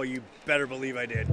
you better believe I did.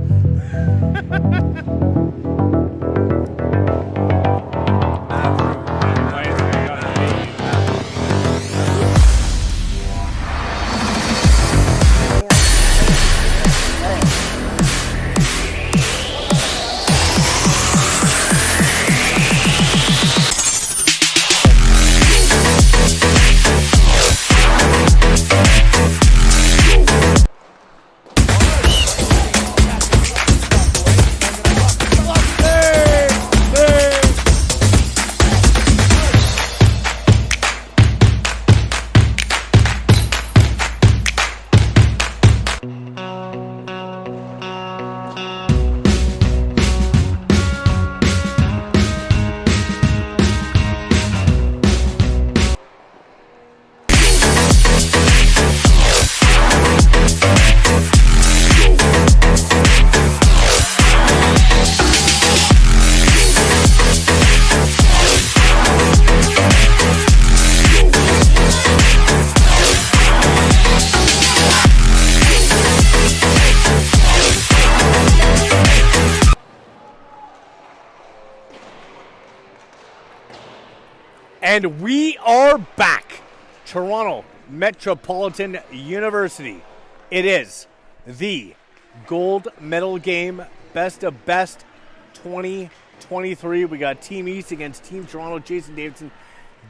And we are back. Toronto Metropolitan University. It is the gold medal game, best of best 2023. We got Team East against Team Toronto, Jason Davidson,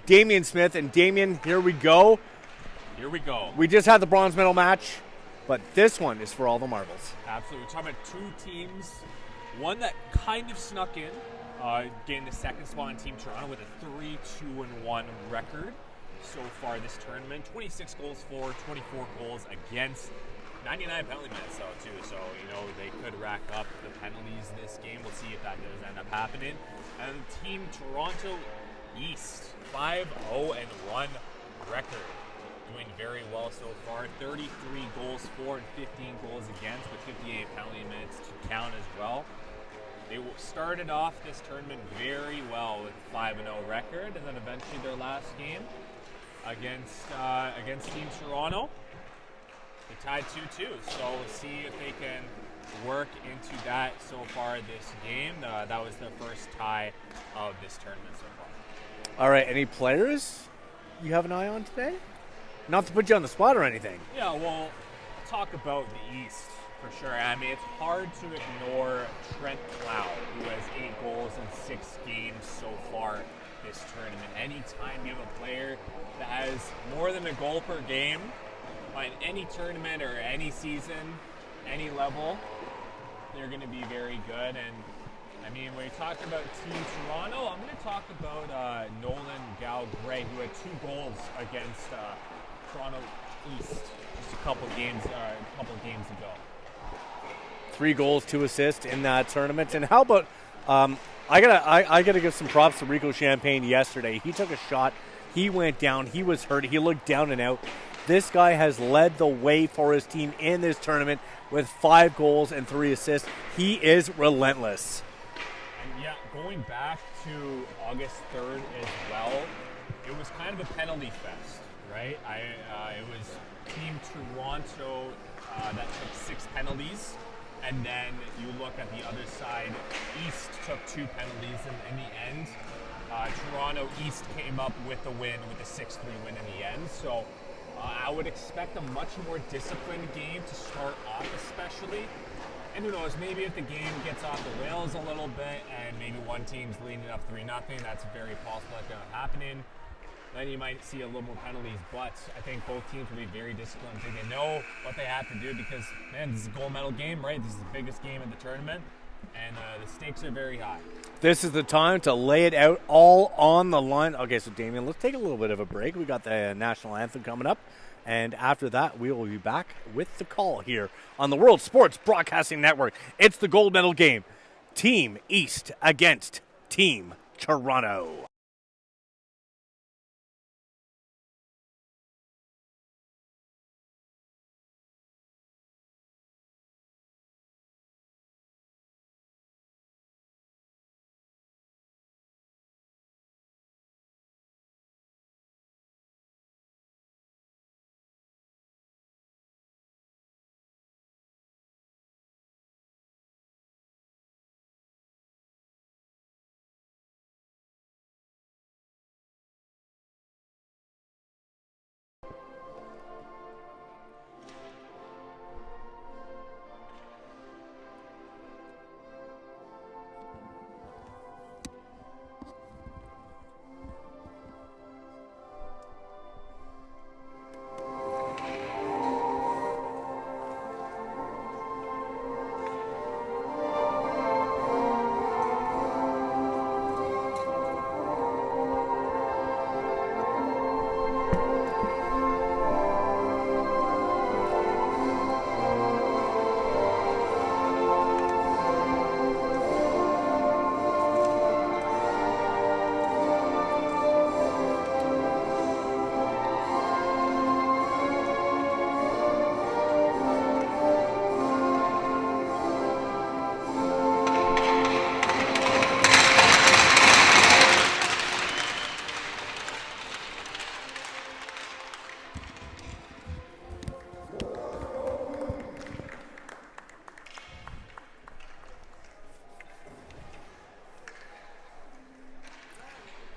Damian Smith. And Damian, here we go. Here we go. We just had the bronze medal match, but this one is for all the marbles. Absolutely. We're talking about two teams. One that kind of snuck in, getting the second spot on Team Toronto with a 3-2-1 record so far this tournament. 26 goals for, 24 goals against, 99 penalty minutes though too. So they could rack up the penalties this game. We'll see if that does end up happening. And Team Toronto East, 5-0-1 record. Doing very well so far. 33 goals for and 15 goals against, with 58 penalty minutes to count as well. They started off this tournament very well with a 5-0 record, and then eventually their last game against Team Toronto, they tied 2-2. So we'll see if they can work into that so far this game. That was the first tie of this tournament so far. All right, any players you have an eye on today? Not to put you on the spot or anything. Yeah, well, talk about the East for sure. I mean, it's hard to ignore Trent Cloud, who has 8 goals in 6 games so far this tournament. Anytime you have a player that has more than a goal per game on any tournament or any season, any level, they're going to be very good. And I mean, when you talk about Team Toronto, I'm going to talk about Nolan Gall-Gray, who had 2 goals against Toronto East just a couple games ago. 3 goals, 2 assists in that tournament. And how about I gotta give some props to Rico Champagne yesterday. He took a shot, he went down, he was hurt, he looked down and out. This guy has led the way for his team in this tournament with 5 goals and 3 assists. He is relentless. And yeah, going back to August 3rd as well, it was kind of a penalty fest, right? It was Team Toronto that took 6 penalties, and then you look at the other side, East took 2 penalties, and in the end, Toronto East came up with the win, with a 6-3 win in the end. So I would expect a much more disciplined game to start off especially. And who knows, maybe if the game gets off the rails a little bit and maybe one team's leading up 3-0, that's very possible that's going to happen. Then you might see a little more penalties, but I think both teams will be very disciplined. They know what they have to do because, man, this is a gold medal game, right? This is the biggest game in the tournament, and the stakes are very high. This is the time to lay it out all on the line. Okay, so Damian, let's take a little bit of a break. We got the national anthem coming up, and after that, we will be back with the call here on the World Sports Broadcasting Network. It's the gold medal game. Team East against Team Toronto.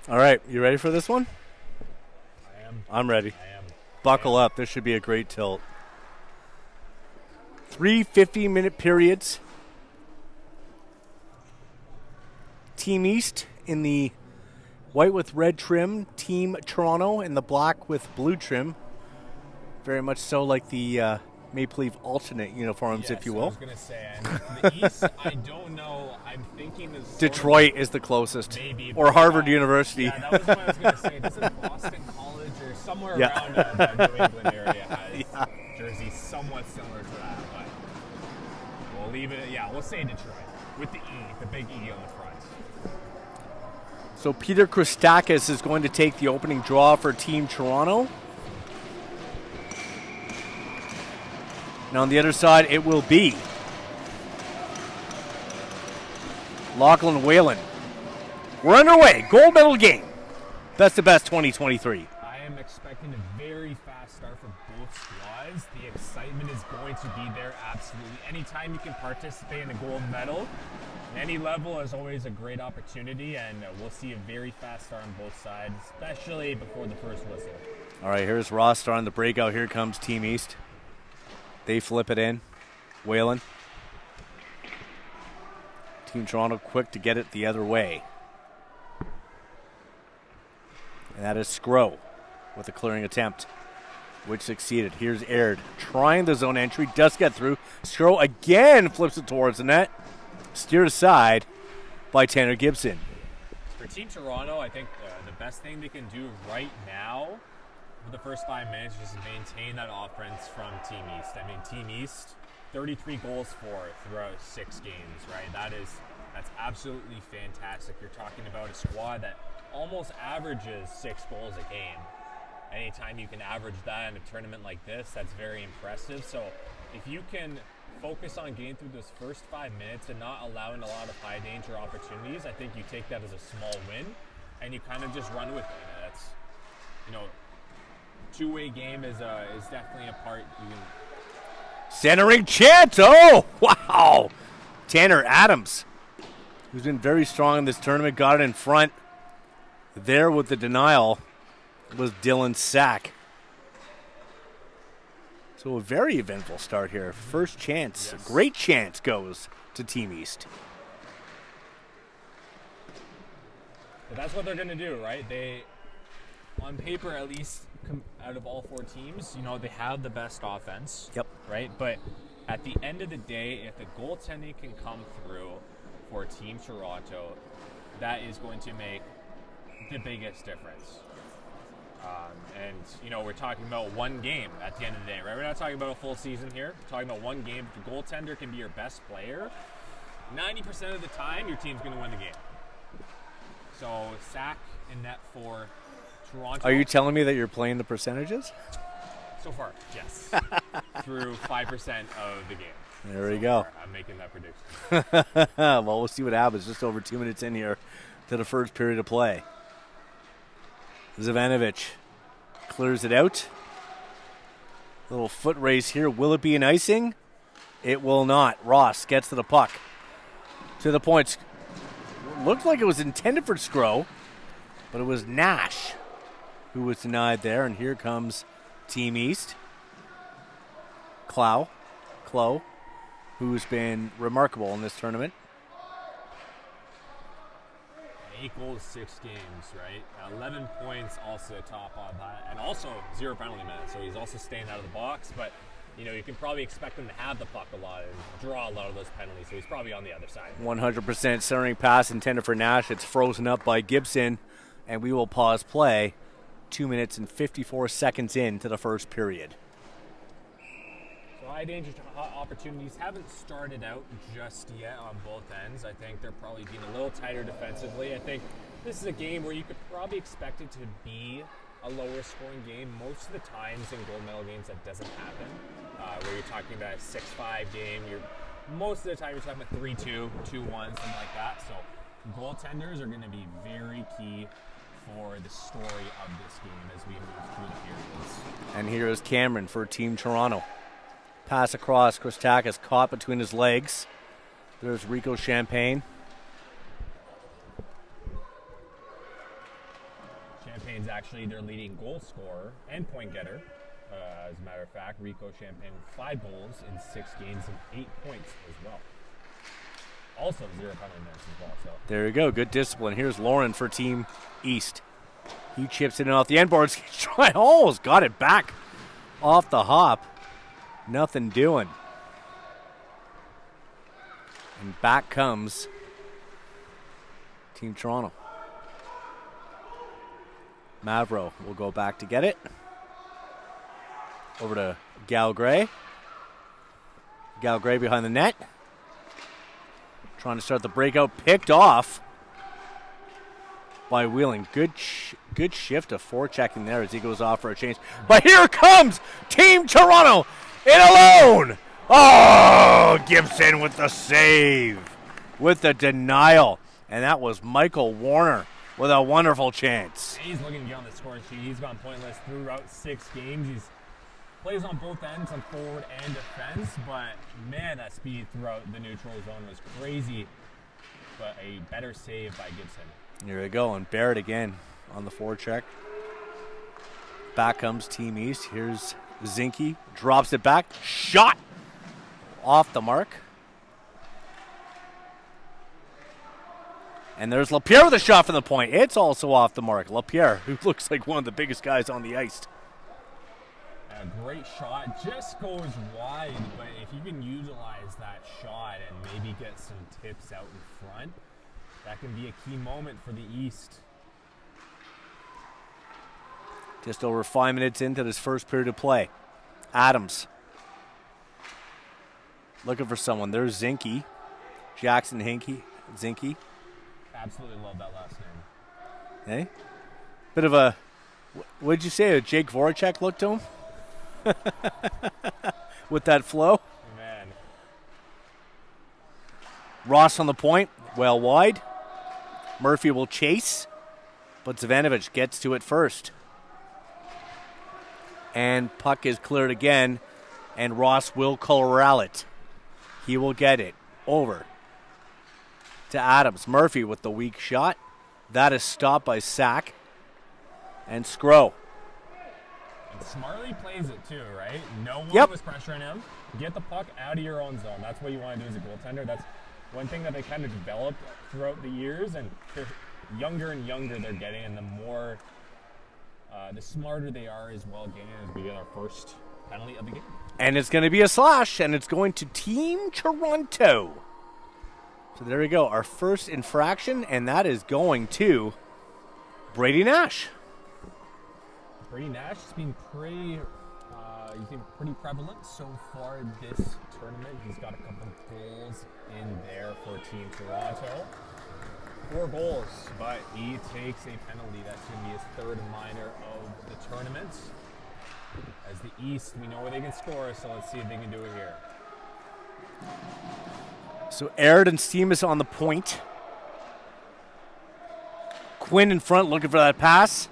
All right, you ready for this one? I am. I'm ready. I am. Buckle up. This should be a great tilt. 3 50-minute periods. Team East in the white with red trim. Team Toronto in the black with blue trim. Very much so like the Maple Leaf alternate uniforms, if you will. I was going to say, and the East, I don't know. I'm thinking is Detroit is the closest. Maybe. Or Harvard University. Yeah, that was what I was going to say. Doesn't Boston College or somewhere around the New England area has jerseys somewhat similar to that? But we'll leave it. Yeah, we'll say Detroit with the E, the big E on the front. So Peter Christakis is going to take the opening draw for Team Toronto. Now on the other side, it will be Lachlan Whalen. We're underway. Gold medal game. Best of best 2023. I am expecting a very fast start for both squads. The excitement is going to be there absolutely. Anytime you can participate in a gold medal, any level is always a great opportunity, and we'll see a very fast start on both sides, especially before the first whistle. All right, here's Ross starting the breakout. Here comes Team East. They flip it in. Whalen. Team Toronto quick to get it the other way. And that is Skro with a clearing attempt, which succeeded. Here's Aird trying the zone entry. Does get through. Skro again flips it towards the net. Steered aside by Tanner Gibson. For Team Toronto, I think the best thing they can do right now for the first 5 minutes is just maintain that offense from Team East. I mean, Team East, 33 goals for throughout 6 games, right? That's absolutely fantastic. You're talking about a squad that almost averages 6 goals a game. Anytime you can average that in a tournament like this, that's very impressive. So if you can focus on getting through those first 5 minutes and not allowing a lot of high danger opportunities, I think you take that as a small win and you kind of just run with it. That's, two-way game is definitely a part you can. Centering chance. Oh, wow. Tanner Adams, who's been very strong in this tournament, got it in front. There with the denial was Dylan Sack. So a very eventful start here. First chance, yes. Great chance goes to Team East. But that's what they're going to do, right? They, on paper at least, out of all 4 teams, they have the best offense. Yep. Right? But at the end of the day, if the goaltending can come through for Team Toronto, that is going to make the biggest difference. And we're talking about one game at the end of the day, right? We're not talking about a full season here. We're talking about one game. If the goaltender can be your best player, 90% of the time, your team's going to win the game. So, Sack in net for Toronto. Are you telling me that you're playing the percentages? So far, yes. Through 5% of the game. There we go. Far, I'm making that prediction. Well, we'll see what happens. Just over 2 minutes in here to the first period of play. Zivanovic clears it out. Little foot race here. Will it be an icing? It will not. Ross gets to the puck. To the points. Looked like it was intended for Skro, but it was Nash who was denied there. And here comes Team East. Clow, who's been remarkable in this tournament. 8 goals, 6 games, right? 11 points also top on that. And also 0 penalty minutes. So he's also staying out of the box. But, you can probably expect him to have the puck a lot and draw a lot of those penalties. So he's probably on the other side. 100% centering pass intended for Nash. It's frozen up by Gibson. And we will pause play 2 minutes and 54 seconds into the first period. High danger opportunities haven't started out just yet on both ends. I think they're probably being a little tighter defensively. I think this is a game where you could probably expect it to be a lower scoring game. Most of the times in gold medal games that doesn't happen. Where you're talking about a 6-5 game, most of the time you're talking about 3-2, 2-1, something like that. So goaltenders are going to be very key for the story of this game as we move through the periods. And here is Cameron for Team Toronto. Pass across. Christakis caught between his legs. There's Rico Champagne. actually their leading goal scorer and point getter. As a matter of fact, Rico Champagne with 5 goals in 6 games and 8 points as well. Also 0 penalty minutes as well. So There you go. Good discipline. Here's Lauren for Team East. He chips it in off the end boards. Almost got it back off the hop. Nothing doing. And back comes Team Toronto. Mavro will go back to get it. Over to Gal Gray. Gal Gray behind the net. Trying to start the breakout. Picked off by Wheeling. Good shift of forechecking there as he goes off for a change. But here comes Team Toronto in alone. Oh, Gibson with the save. With the denial. And that was Michael Warner with a wonderful chance. He's looking to get on the score sheet. He's gone pointless throughout 6 games. He's plays on both ends, on forward and defense, but man, that speed throughout the neutral zone was crazy. But a better save by Gibson. Here we go, and Barrett again on the forecheck. Back comes Team East. Here's Zinke, drops it back, shot off the mark. And there's Lapierre with a shot from the point. It's also off the mark. Lapierre, who looks like one of the biggest guys on the ice. A great shot, just goes wide, but if you can utilize that shot and maybe get some tips out in front, that can be a key moment for the East. Just over 5 minutes into this first period of play. Adams looking for someone. There's Zinke. Jackson Zinke. Absolutely love that last name. Hey? Bit of a, what did you say, a Jake Voracek look to him? With that flow. Man. Ross on the point, well wide. Murphy will chase, but Zvanovich gets to it first. And puck is cleared again, and Ross will corral it. He will get it over to Adams. Murphy with the weak shot. That is stopped by Sack and Scrow. And smartly plays it too, right? No one Yep. was pressuring him. Get the puck out of your own zone. That's what you want to do as a goaltender. That's one thing that they kind of developed throughout the years, and the younger and younger they're getting, and the more, the smarter they are as well getting as we get our first penalty of the game. And it's going to be a slash, and it's going to Team Toronto. So there we go, our first infraction, and that is going to Brady Nash. Brady Nash has been pretty prevalent so far this tournament. He's got a couple of goals in there for Team Toronto. 4 goals, but he takes a penalty. That's going to be his 3rd minor of the tournament. As the East, we know where they can score, so let's see if they can do it here. So Aird and Seamus on the point. Quinn in front looking for that pass.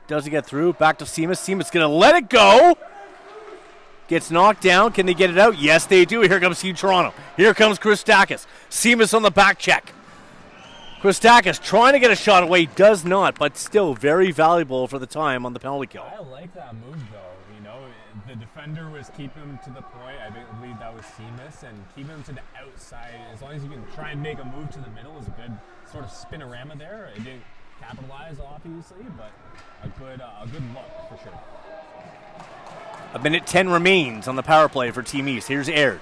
Doesn't get through. Back to Seamus. Seamus going to let it go. Gets knocked down. Can they get it out? Yes, they do. Here comes Team Toronto. Here comes Christakis. Seamus on the back check. Christakis trying to get a shot away. Does not, but still very valuable for the time on the penalty kill. I like that move, though. You know, the defender was keeping him to the point. I believe that was Seamus, and keeping him to the outside. As long as you can try and make a move to the middle is a good sort of spinorama there. It didn't capitalize, obviously, but a good look for sure. A minute 10 remains on the power play for Team East. Here's Aird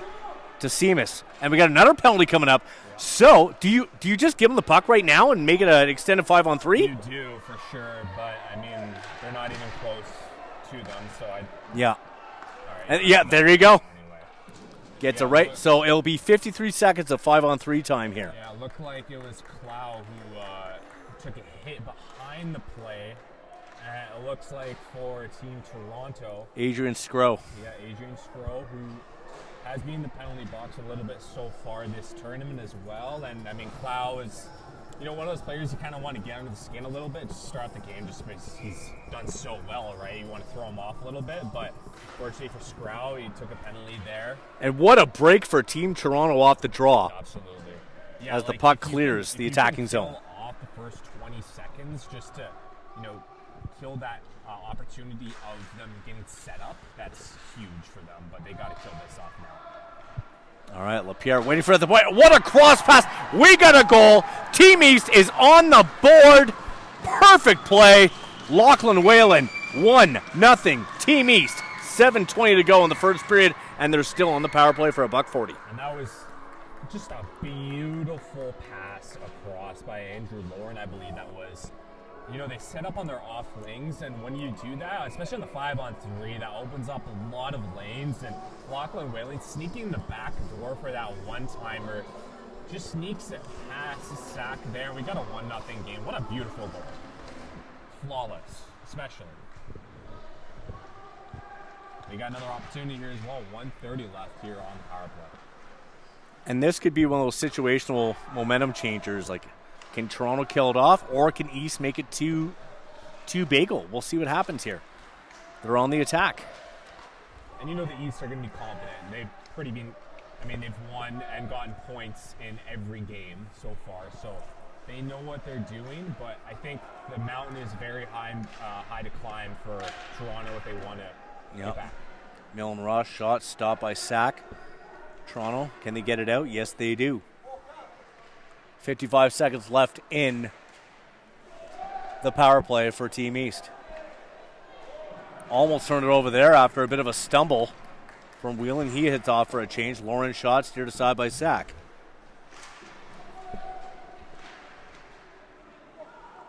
to Seamus, and we got another penalty coming up. So, do you just give them the puck right now and make it an extended 5-on-3? You do for sure, but I mean they're not even close to them. So Yeah. All right. Yeah, there you go. Anyway. Gets Yeah, it right. but- So it'll be 53 seconds of 5-on-3 time here. Yeah, it looked like it was Clow who took a hit behind the play. And it looks like for Team Toronto, Adrian Scrow. yeah, Adrian Scrow, who has been in the penalty box a little bit so far this tournament as well. And I mean, Clow is, one of those players you kind of want to get under the skin a little bit, just start the game, just because he's done so well, right? You want to throw him off a little bit, but fortunately for Scrow, he took a penalty there. And what a break for Team Toronto off the draw. Absolutely. Yeah, As the puck if you clears can- the if you can attacking zone. kill off the first 20 seconds just to kill that opportunity of them getting set up. That's huge for them, but they got to kill this off now. All right, LaPierre waiting for the point. What a cross pass. We got a goal. Team East is on the board. Perfect play. Lachlan Whalen, 1-0. Team East, 7:20 to go in the first period, and they're still on the power play for $1.40. And that was just a beautiful pass across by Andrew Lauren, I believe that was. They set up on their off wings, and when you do that, especially on the 5-on-3, that opens up a lot of lanes, and Lachlan Whalen sneaking the back door for that one-timer, just sneaks it past the sack there. We got a 1-0 game. What a beautiful goal. Flawless, especially. We got another opportunity here as well. 1:30 left here on the power play. And this could be one of those situational momentum changers, like, can Toronto kill it off, or can East make it too bagel? We'll see what happens here. They're on the attack. And the East are going to be confident. They've won and gotten points in every game so far, so they know what they're doing. But I think the mountain is very high to climb for Toronto if they want to get back. Millen Ross shot stopped by Sack. Toronto, can they get it out? Yes, they do. 55 seconds left in the power play for Team East. Almost turned it over there after a bit of a stumble from Whelan. He hits off for a change. Lauren shot steered aside by Sack.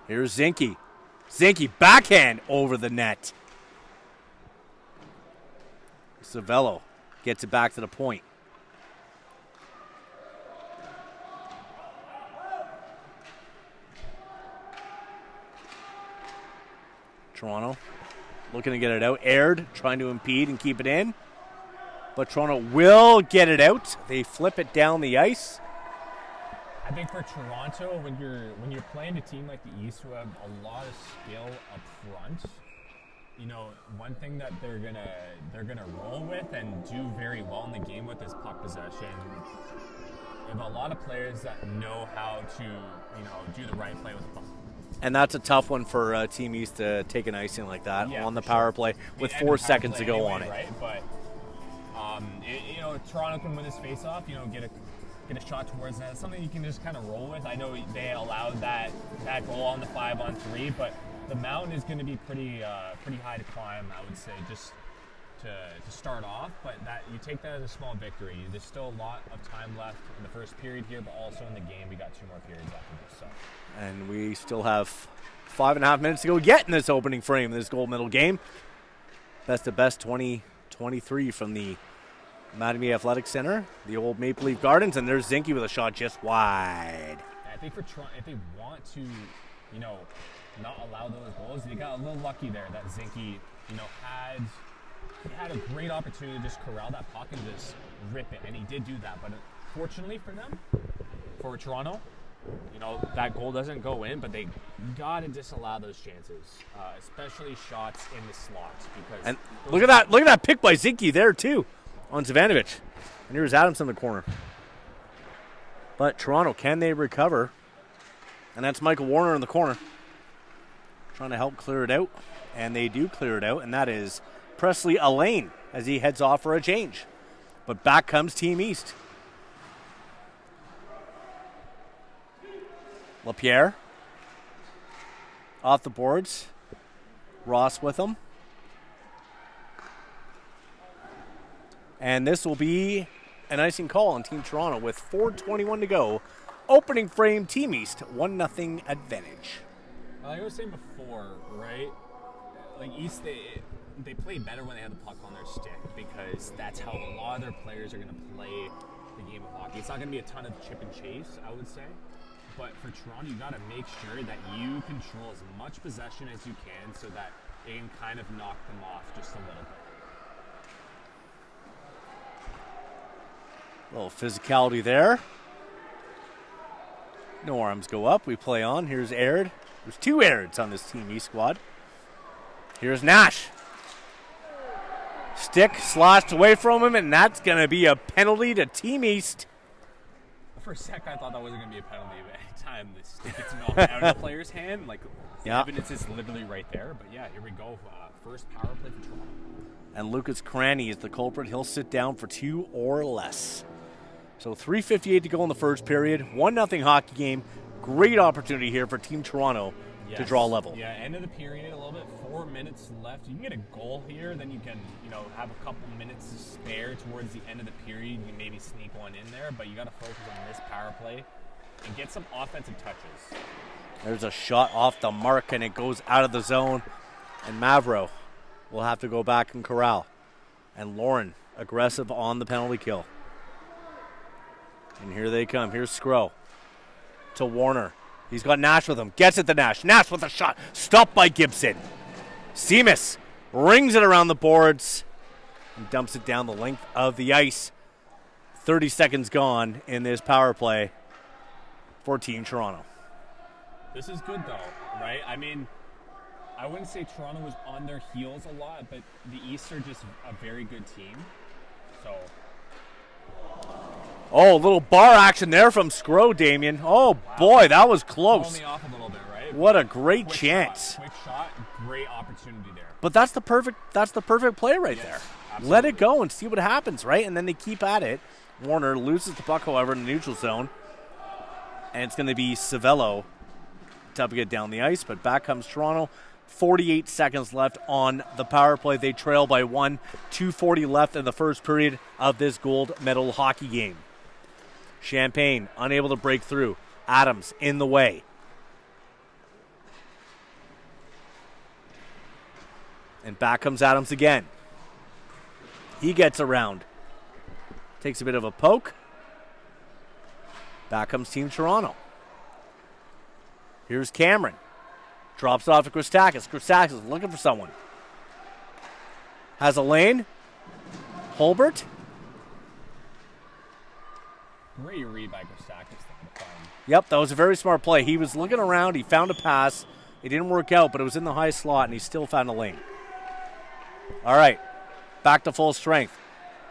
Here's Zinke. Zinke backhand over the net. Savello gets it back to the point. Toronto looking to get it out. Aird trying to impede and keep it in. But Toronto will get it out. They flip it down the ice. I think for Toronto, when you're playing a team like the East who have a lot of skill up front, one thing that they're gonna roll with and do very well in the game with is puck possession. They have a lot of players that know how to do the right play with the puck. And that's a tough one for Team East to take an icing like that on the power play with 4 seconds to go on it. Right? But Toronto can win this face-off. Get a shot towards that. It's something you can just kind of roll with. I know they allowed that goal on the 5-on-3, but the mountain is going to be pretty high to climb, I would say, just to start off. But that you take that as a small victory. There's still a lot of time left in the first period here, but also in the game we got 2 more periods after this. So. And we still have 5.5 minutes to go yet in this opening frame, this gold medal game. Best of best 2023 from the Mattamy Athletic Center, the old Maple Leaf Gardens, and there's Zinke with a shot just wide. I think for Toronto, if they want to, not allow those goals, they got a little lucky there that Zinke, had a great opportunity to just corral that puck and just rip it, and he did do that. But fortunately for them, for Toronto, that goal doesn't go in, but they got to disallow those chances, especially shots in the slots. And look at that pick by Zinke there too, on Zivanovic. And here's Adams in the corner. But Toronto, can they recover? And that's Michael Warner in the corner, trying to help clear it out. And they do clear it out, and that is Presley Allain as he heads off for a change. But back comes Team East. LaPierre off the boards. Ross with him. And this will be an icing call on Team Toronto with 4:21 to go. Opening frame, Team East, 1-0 advantage. Like I was saying before, right? Like East, they play better when they have the puck on their stick because that's how a lot of their players are going to play the game of hockey. It's not going to be a ton of chip and chase, I would say. But for Toronto, you got to make sure that you control as much possession as you can so that it can kind of knock them off just a little bit. A little physicality there. No arms go up. We play on. Here's Aird. There's 2 Airds on this Team East squad. Here's Nash. Stick slashed away from him, and that's going to be a penalty to Team East. For a sec, I thought that wasn't going to be a penalty, but anytime the stick gets knocked out of the player's hand, like, the evidence is literally right there. But yeah, here we go. First power play for Toronto. And Lucas Cranny is the culprit. He'll sit down for 2 or less. So 3:58 to go in the first period. 1-0 hockey game. Great opportunity here for Team Toronto to draw level. Yeah, end of the period, a little bit, 4 minutes left. You can get a goal here, then you can, have a couple minutes to spare towards the end of the period. You can maybe sneak one in there, but you got to focus on this power play and get some offensive touches. There's a shot off the mark, and it goes out of the zone. And Mavro will have to go back and corral. And Lauren, aggressive on the penalty kill. And here they come. Here's Scro to Warner. He's got Nash with him. Gets it to Nash. Nash with a shot. Stopped by Gibson. Seamus rings it around the boards and dumps it down the length of the ice. 30 seconds gone in this power play for Team Toronto. This is good, though, right? I mean, I wouldn't say Toronto was on their heels a lot, but the East are just a very good team. So... Oh, a little bar action there from Scro, Damien. Oh, wow. Boy, that was close. Pulling me off a little bit, right? What a great chance. Quick shot, great opportunity there. But that's the perfect play right there. Absolutely. Let it go and see what happens, right? And then they keep at it. Warner loses the puck, however, in the neutral zone. And it's going to be Savello to get down the ice, but back comes Toronto. 48 seconds left on the power play. They trail by 1. 2:40 left in the first period of this gold medal hockey game. Champagne unable to break through. Adams in the way. And back comes Adams again. He gets around. Takes a bit of a poke. Back comes Team Toronto. Here's Cameron. Drops it off to Christakis. Christakis is looking for someone. Has a lane. Holbert. Great read by Christakis. Yep, that was a very smart play. He was looking around. He found a pass. It didn't work out, but it was in the high slot, and he still found a lane. All right, back to full strength.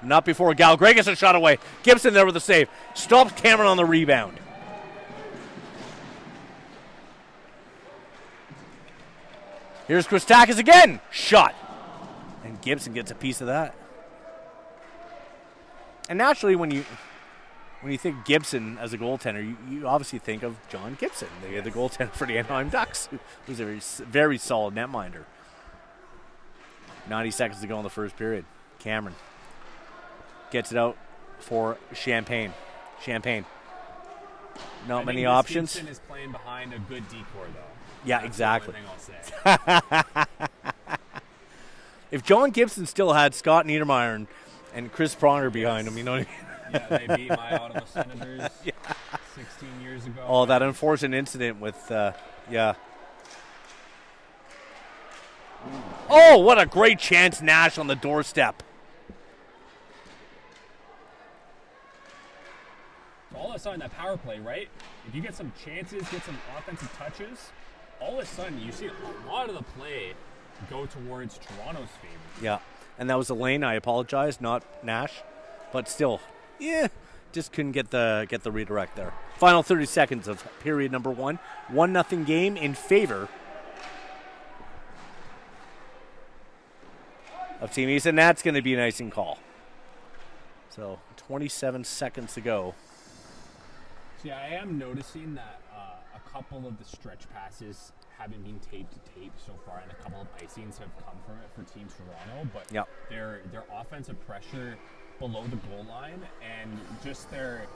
Not before Gallagher gets a shot away. Gibson there with the save. Stops Cameron on the rebound. Here's Christakis again. Shot. And Gibson gets a piece of that. And naturally, when you think Gibson as a goaltender, you obviously think of John Gibson, the goaltender for the Anaheim Ducks, who's a very, very solid netminder. 90 seconds to go in the first period. Cameron gets it out for Champagne. Not many options. Gibson is playing behind a good decor, though. Yeah, That's exactly. The only thing I'll say. If John Gibson still had Scott Niedermayer and Chris Pronger behind him, you know what I mean? Yeah, they beat my Ottawa Senators 16 years ago. Oh, that unfortunate incident with, Oh, what a great chance, Nash on the doorstep. All of a sudden, that power play, right? If you get some chances, get some offensive touches, all of a sudden you see a lot of the play go towards Toronto's favor. Yeah, and that was a lane. I apologize, not Nash, but still, just couldn't get the redirect there. Final 30 seconds of period number 1. 1-0 game in favor of Team East, and that's going to be an icing call. So 27 seconds to go. See, I am noticing that a couple of the stretch passes haven't been tape to tape so far, and a couple of icings have come from it for Team Toronto. But their offensive pressure below the goal line and just their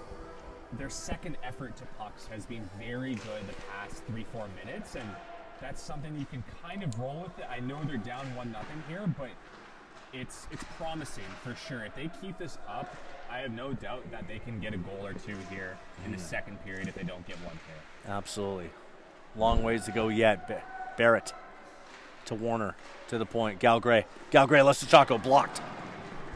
second effort to pucks has been very good the past 3-4 minutes, and that's something you can kind of roll with it. I know they're down 1-0 here, but it's promising for sure. If they keep this up, I have no doubt that they can get a goal or two here in the second period if they don't get one here. Absolutely. Long ways to go yet. Barrett to Warner to the point. Gallagher lets the shot go, blocked.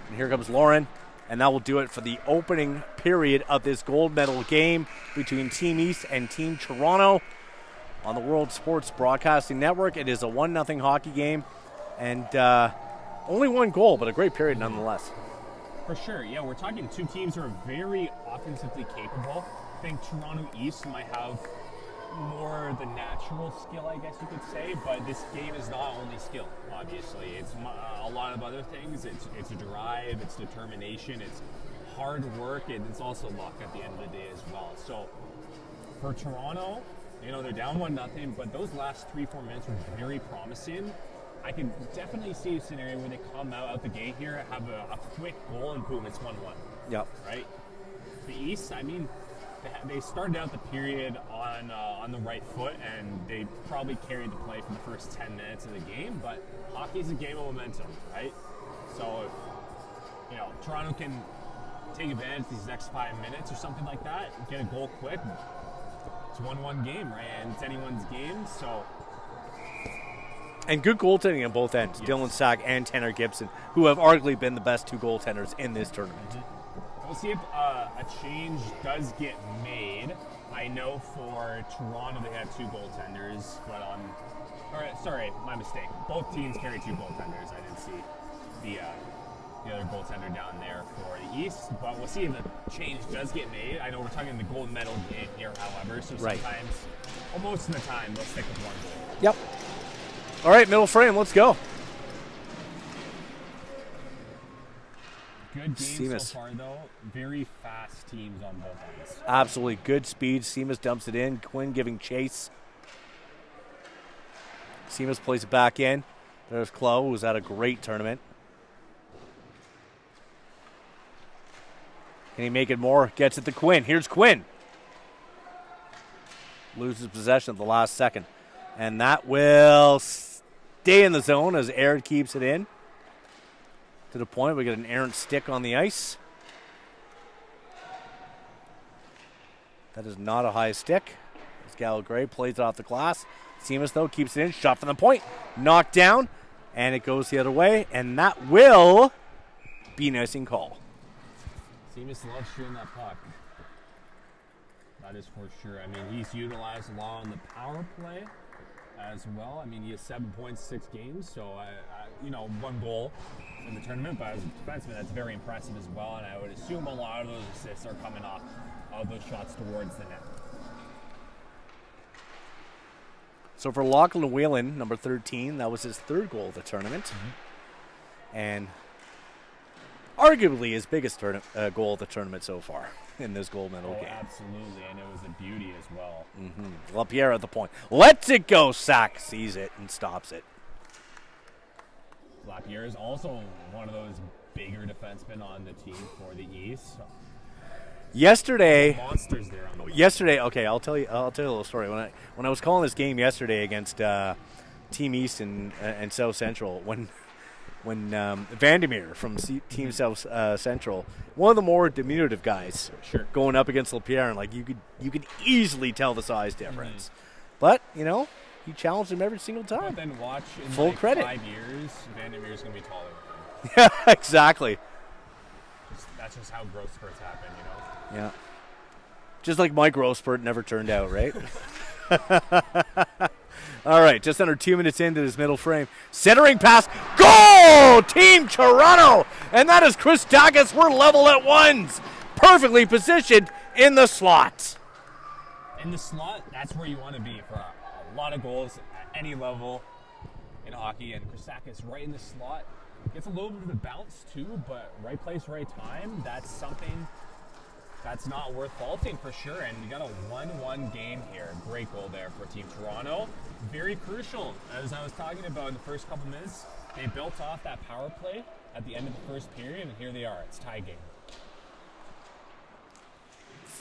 And here comes Lauren, and that will do it for the opening period of this gold medal game between Team East and Team Toronto on the World Sports Broadcasting Network. It is a 1-0 hockey game, and only one goal, but a great period nonetheless. For sure, yeah. We're talking two teams who are very offensively capable. think Toronto East might have more the natural skill, I guess you could say, but this game is not only skill, obviously. It's a lot of other things. It's a drive, it's determination, it's hard work, and it's also luck at the end of the day as well. So for Toronto, you know, they're down 1-0, but those last 3-4 minutes were very promising. I can definitely see a scenario where they come out the gate here, have a quick goal, and boom, it's 1-1. Yep. Right? The East, I mean, they started out the period on the right foot, and they probably carried the play for the first 10 minutes of the game, but hockey's a game of momentum, right? So if, you know, Toronto can take advantage of these next 5 minutes or something like that, get a goal quick, it's a 1-1 game, right? And it's anyone's game, so... And good goaltending on both ends. Yes. Dylan Sack and Tanner Gibson, who have arguably been the best two goaltenders in this tournament. Mm-hmm. We'll see if a change does get made. I know for Toronto they had two goaltenders, but sorry, my mistake. Both teams carry two goaltenders. I didn't see the other goaltender down there for the East, but we'll see if a change does get made. I know we're talking the gold medal game here, however, so sometimes, well, most of the time, they'll stick with one goal. Yep. All right, middle frame, let's go. Good game so far, though. Very fast teams on both ends. Absolutely. Good speed. Seamus dumps it in. Quinn giving chase. Seamus plays it back in. There's Chloe, who's had a great tournament. Can he make it more? Gets it to Quinn. Here's Quinn. Loses possession at the last second. And that will stay in the zone as Aaron keeps it in. To the point, we get an errant stick on the ice. That is not a high stick. As Gallo Gray plays it off the glass. Seamus, though, keeps it in. Shot from the point. Knocked down. And it goes the other way. And that will be an icing call. Seamus loves shooting that puck. That is for sure. I mean, he's utilized a lot on the power play as well. I mean, he has 7 points, 6 games, so, one goal in the tournament, but as a defenseman, that's very impressive as well, and I would assume a lot of those assists are coming off of those shots towards the net. So for Lachlan Whelan, number 13, that was his third goal of the tournament. Mm-hmm. And arguably his biggest goal of the tournament so far in this gold medal game. Absolutely, and it was a beauty as well. Mm-hmm. LaPierre at the point. Lets it go. Sack sees it and stops it. LaPierre is also one of those bigger defensemen on the team for the East. Yesterday, monsters there on the left. Yesterday, okay, I'll tell you a little story. When I was calling this game yesterday against Team East and South Central, when Vandermeer from Team South Central, one of the more diminutive guys, sure, going up against LaPierre, and like you could easily tell the size difference. Mm-hmm. But he challenged him every single time. But then watch in full credit. 5 years, Vandermeer's going to be taller than him. Yeah, exactly. That's just how growth spurts happen, Yeah. Just like my growth spurt never turned out, right? All right, just under 2 minutes into this middle frame. Centering pass. Goal! Team Toronto! And that is Chris Dacus. We're level at ones. Perfectly positioned in the slot. In the slot, that's where you want to be for a lot of goals at any level in hockey. And Chris Dacus right in the slot. Gets a little bit of a bounce too, but right place, right time. That's something that's not worth faulting for sure. And we got a 1-1 game here. Great goal there for Team Toronto. Very crucial. As I was talking about in the first couple minutes, they built off that power play at the end of the first period, and here they are. It's tie game.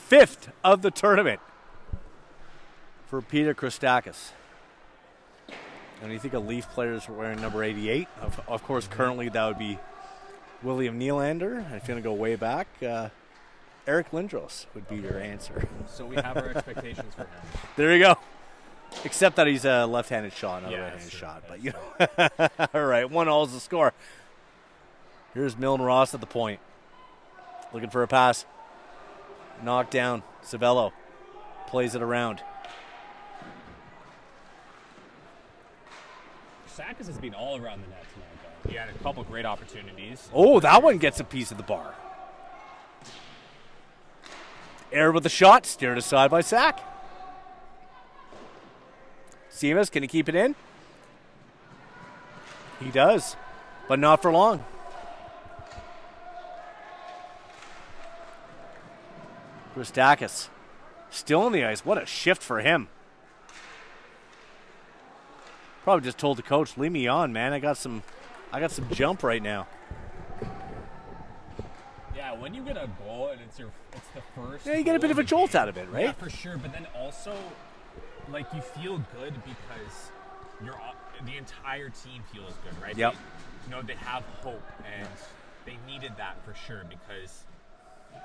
5th of the tournament for Peter Christakis. And you think of Leaf players wearing number 88. Of course, currently that would be William Nylander. And if you're going to go way back, Eric Lindros would be your answer. So we have our expectations for him. There you go. Except that he's a left-handed shot, not a right-handed shot. But all right, 1-0 is the score. Here's Milton Ross at the point. Looking for a pass. Knocked down. Savello plays it around. Dacus has been all around the net tonight, though. He had a couple great opportunities. Oh, that one gets a piece of the bar. Aired with the shot, steered aside by Sack. Seamus, can he keep it in? He does, but not for long. Christakis still on the ice. What a shift for him. Probably just told the coach, leave me on, man. I got some jump right now. Yeah, when you get a goal and it's the first. Yeah, you get a bit of a jolt game, out of it, right? Yeah, for sure. But then also, like, you feel good because the entire team feels good, right? Yep. They have hope, and they needed that for sure because,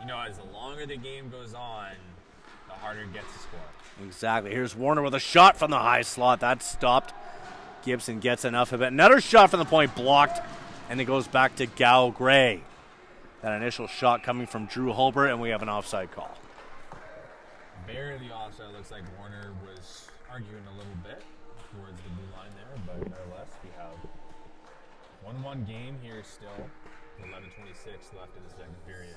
as the longer the game goes on, the harder it gets to score. Exactly. Here's Warner with a shot from the high slot. That's stopped. Gibson gets enough of it. Another shot from the point blocked, and it goes back to Gal Gray. That initial shot coming from Drew Hulbert, and we have an offside call. Barely offside. Looks like Warner was arguing a little bit towards the blue line there, but nonetheless, we have 1-1 game here still. 11:26 left in the second period.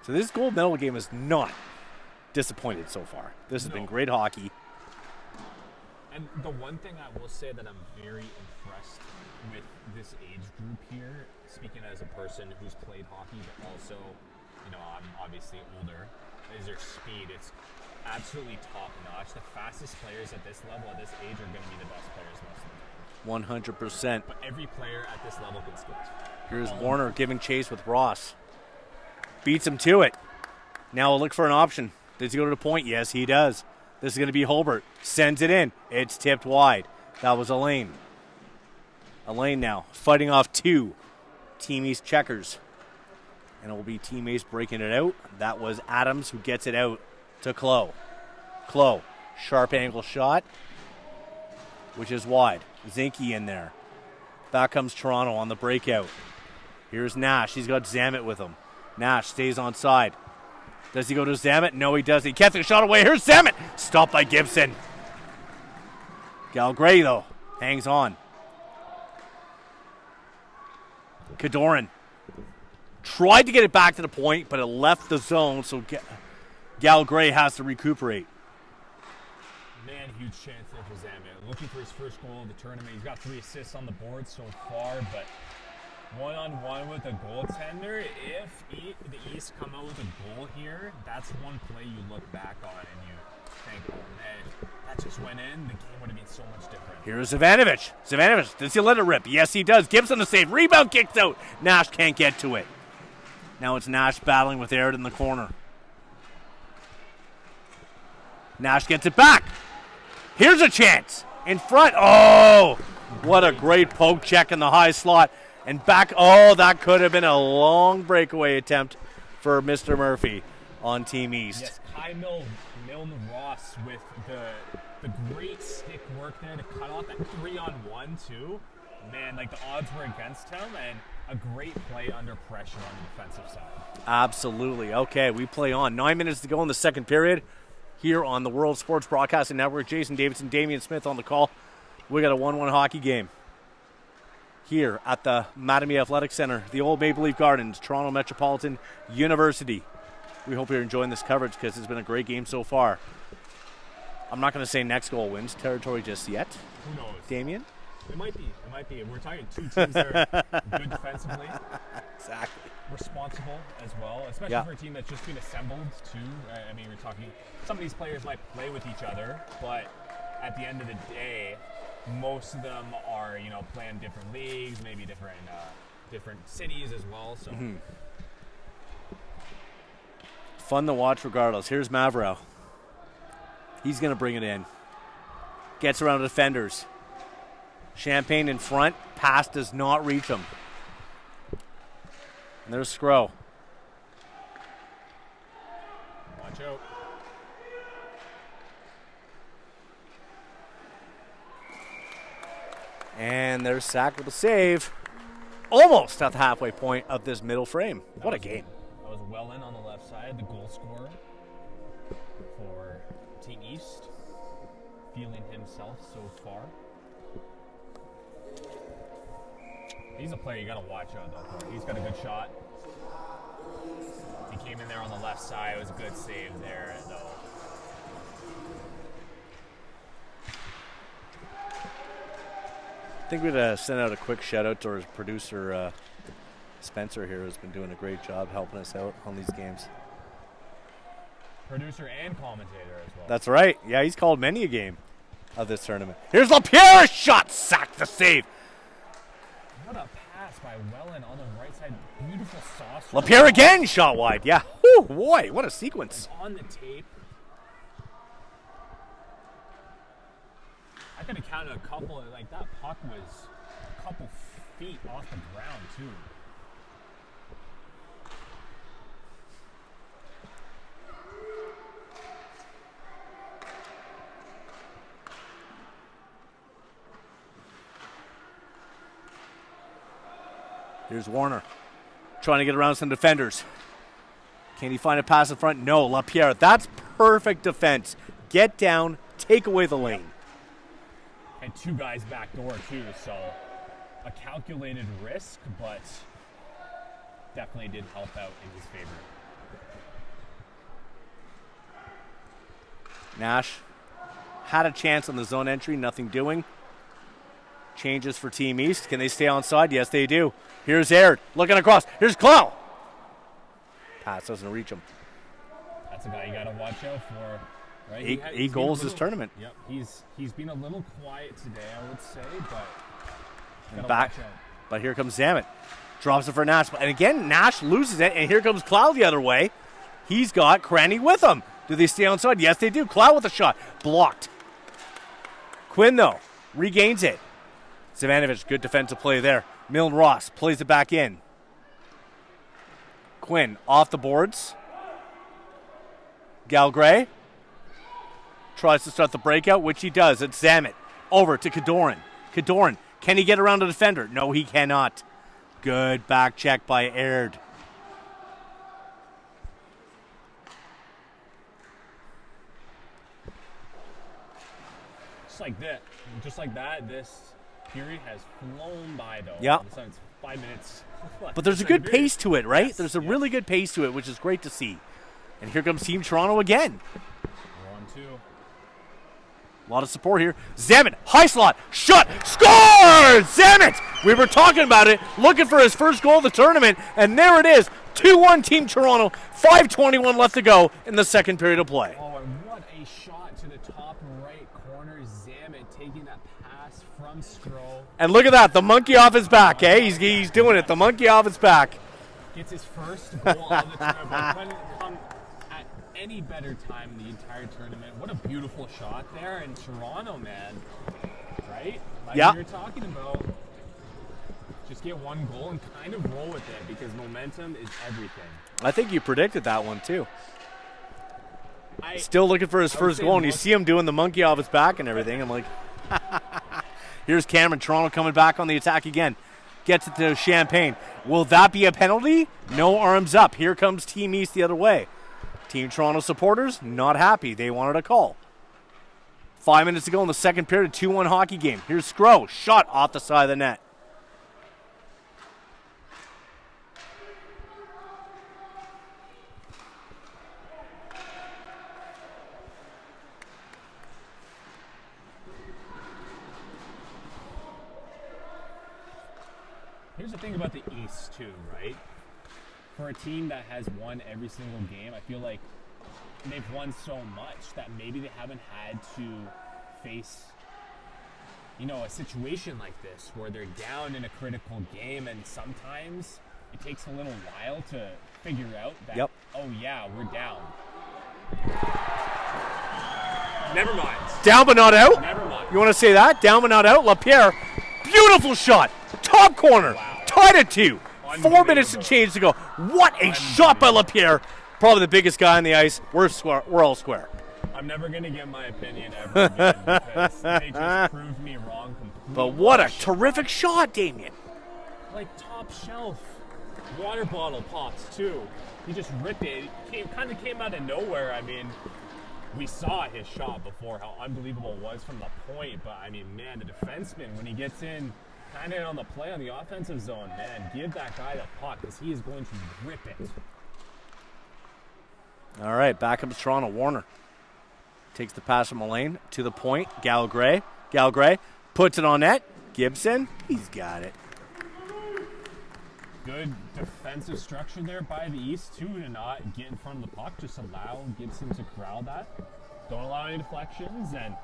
So this gold medal game is not disappointed so far. This has been great hockey. And the one thing I will say that I'm very impressed with this age group here, speaking as a person who's played hockey, but also, I'm obviously older, is their speed. It's absolutely top notch. The fastest players at this level, at this age, are going to be the best players most of the time. 100%. But every player at this level can skate. Here's Warner giving chase with Ross. Beats him to it. Now we'll look for an option. Does he go to the point? Yes, he does. This is going to be Hulbert. Sends it in. It's tipped wide. That was Elaine. Elaine now fighting off two Team East checkers. And it will be Team East breaking it out. That was Adams who gets it out to Clough. Clough, sharp angle shot, which is wide. Zinke in there. Back comes Toronto on the breakout. Here's Nash. He's got Zamet with him. Nash stays on side. Does he go to Zamet? No, he doesn't. He gets the shot away. Here's Zamet. Stopped by Gibson. Gal Gray, though, hangs on. Kadoran tried to get it back to the point, but it left the zone, so Gal Gray has to recuperate. Man, huge chance there for Zamet. Looking for his first goal of the tournament. He's got 3 assists on the board so far, but one-on-one with a goaltender. If the East come out with a goal here, that's one play you look back on and you think, oh man, that just went in, the game would have been so much different. Here's Ivanovic. Ivanovic, does he let it rip? Yes, he does. Gibson to save. Rebound kicks out. Nash can't get to it. Now it's Nash battling with Aird in the corner. Nash gets it back. Here's a chance. In front. Oh, what a great poke check in the high slot. And back, that could have been a long breakaway attempt for Mr. Murphy on Team East. Yes, Kai Milne Ross with the great stick work there to cut off that 3-on-1 too. Man, the odds were against him, and a great play under pressure on the defensive side. Absolutely. Okay, we play on. 9 minutes to go in the second period here on the World Sports Broadcasting Network. Jason Davidson, Damian Smith on the call. We got a 1-1 hockey game here at the Mattamy Athletic Center, the old Maple Leaf Gardens, Toronto Metropolitan University. We hope you're enjoying this coverage because it's been a great game so far. I'm not going to say next goal wins territory just yet. Who knows? Damien? It might be. We're talking two teams that are good defensively. Exactly. Responsible as well, especially for a team that's just been assembled too. I mean, we're talking, some of these players might play with each other, but at the end of the day, most of them are, playing different leagues, maybe different cities as well. So fun to watch regardless. Here's Mavro. He's going to bring it in. Gets around the defenders. Champagne in front. Pass does not reach him. And there's Scrow. Watch out. And there's Sack with a save. Almost at the halfway point of this middle frame. What a game. That was well in on the left side. The goal scorer for Team East. Feeling himself so far. He's a player you got to watch out though. He's got a good shot. He came in there on the left side. It was a good save there, though. I think we'd send out a quick shout out to our producer Spencer here, who's been doing a great job helping us out on these games. Producer and commentator as well. That's right. Yeah, he's called many a game of this tournament. Here's LaPierre, shot, sack the save. What a pass by Welland on the right side. Beautiful sauce. LaPierre again, shot wide. Yeah. Whew, boy, what a sequence. On the tape. I could have counted a couple. Like that puck was a couple feet off the ground too. Here's Warner trying to get around some defenders. Can he find a pass in front? No, LaPierre. That's perfect defense. Get down, take away the lane. And two guys back door too, so a calculated risk, but definitely did help out in his favor. Nash had a chance on the zone entry, nothing doing. Changes for Team East. Can they stay onside? Yes, they do. Here's Aird looking across. Here's Clow. Pass doesn't reach him. That's a guy you got to watch out for. Right? Eight goals this tournament. Yep, he's been a little quiet today, I would say, but and back. But here comes Zamet. Drops it for Nash. And again, Nash loses it, and here comes Clow the other way. He's got Cranny with him. Do they stay onside? Yes, they do. Clow with a shot. Blocked. Quinn, though, regains it. Zivanovic, good defensive play there. Milne Ross plays it back in. Quinn off the boards. Galgray tries to start the breakout, which he does. It's Zamet. Over to Kadoran. Kadoran, can he get around the defender? No, he cannot. Good back check by Aird. Just like that, this period has flown by, though. Yeah. It's 5 minutes. But there's a good pace to it, right? Yes, there's a really good pace to it, which is great to see. And here comes Team Toronto again. 1-2. A lot of support here. Zamet, high slot, shot, score! Zamet! We were talking about it, looking for his first goal of the tournament, and there it is. 2-1 Team Toronto, 5:21 left to go in the second period of play. Oh, and what a shot to the top right corner. Zamet taking that pass from Stroh. And look at that, the monkey off his back, eh? He's doing it, the monkey off his back. Gets his first goal of the tournament. Couldn't come at any better time in the entire tournament. What a beautiful shot there in Toronto, man. Right? Like yeah. we were talking about. Just get one goal and kind of roll with it because momentum is everything. I think you predicted that one too. Still looking for his first goal, and you see him doing the monkey off his back and everything. I'm like, here's Cameron. Toronto coming back on the attack again. Gets it to Champagne. Will that be a penalty? No arms up. Here comes Team East the other way. Team Toronto supporters, not happy. They wanted a call. 5 minutes to go in the second period, 2-1 hockey game. Here's Scrow. Shot off the side of the net. Here's the thing about the East, too, right? For a team that has won every single game, I feel like they've won so much that maybe they haven't had to face, a situation like this where they're down in a critical game, and sometimes it takes a little while to figure out that, oh, yeah, we're down. Never mind. Down but not out? Never mind. You want to say that? Down but not out. LaPierre, beautiful shot. Top corner. Wow. Tied at 2. 4 minutes and change to go. What a shot by LaPierre. Probably the biggest guy on the ice. We're all square. I'm never going to give my opinion ever again because they just proved me wrong completely. But what a terrific shot, Damien. Like top shelf. Water bottle pops, too. He just ripped it. It kind of came out of nowhere. I mean, we saw his shot before, how unbelievable it was from the point. But, I mean, man, the defenseman, when he gets in Kind of on the play on the offensive zone, man. Give that guy the puck because he is going to rip it. All right, back up to Toronto. Warner takes the pass from Mullane to the point. Gallagher puts it on net. Gibson, he's got it. Good defensive structure there by the East, too, to not get in front of the puck. Just allow Gibson to corral that. Don't allow any deflections, and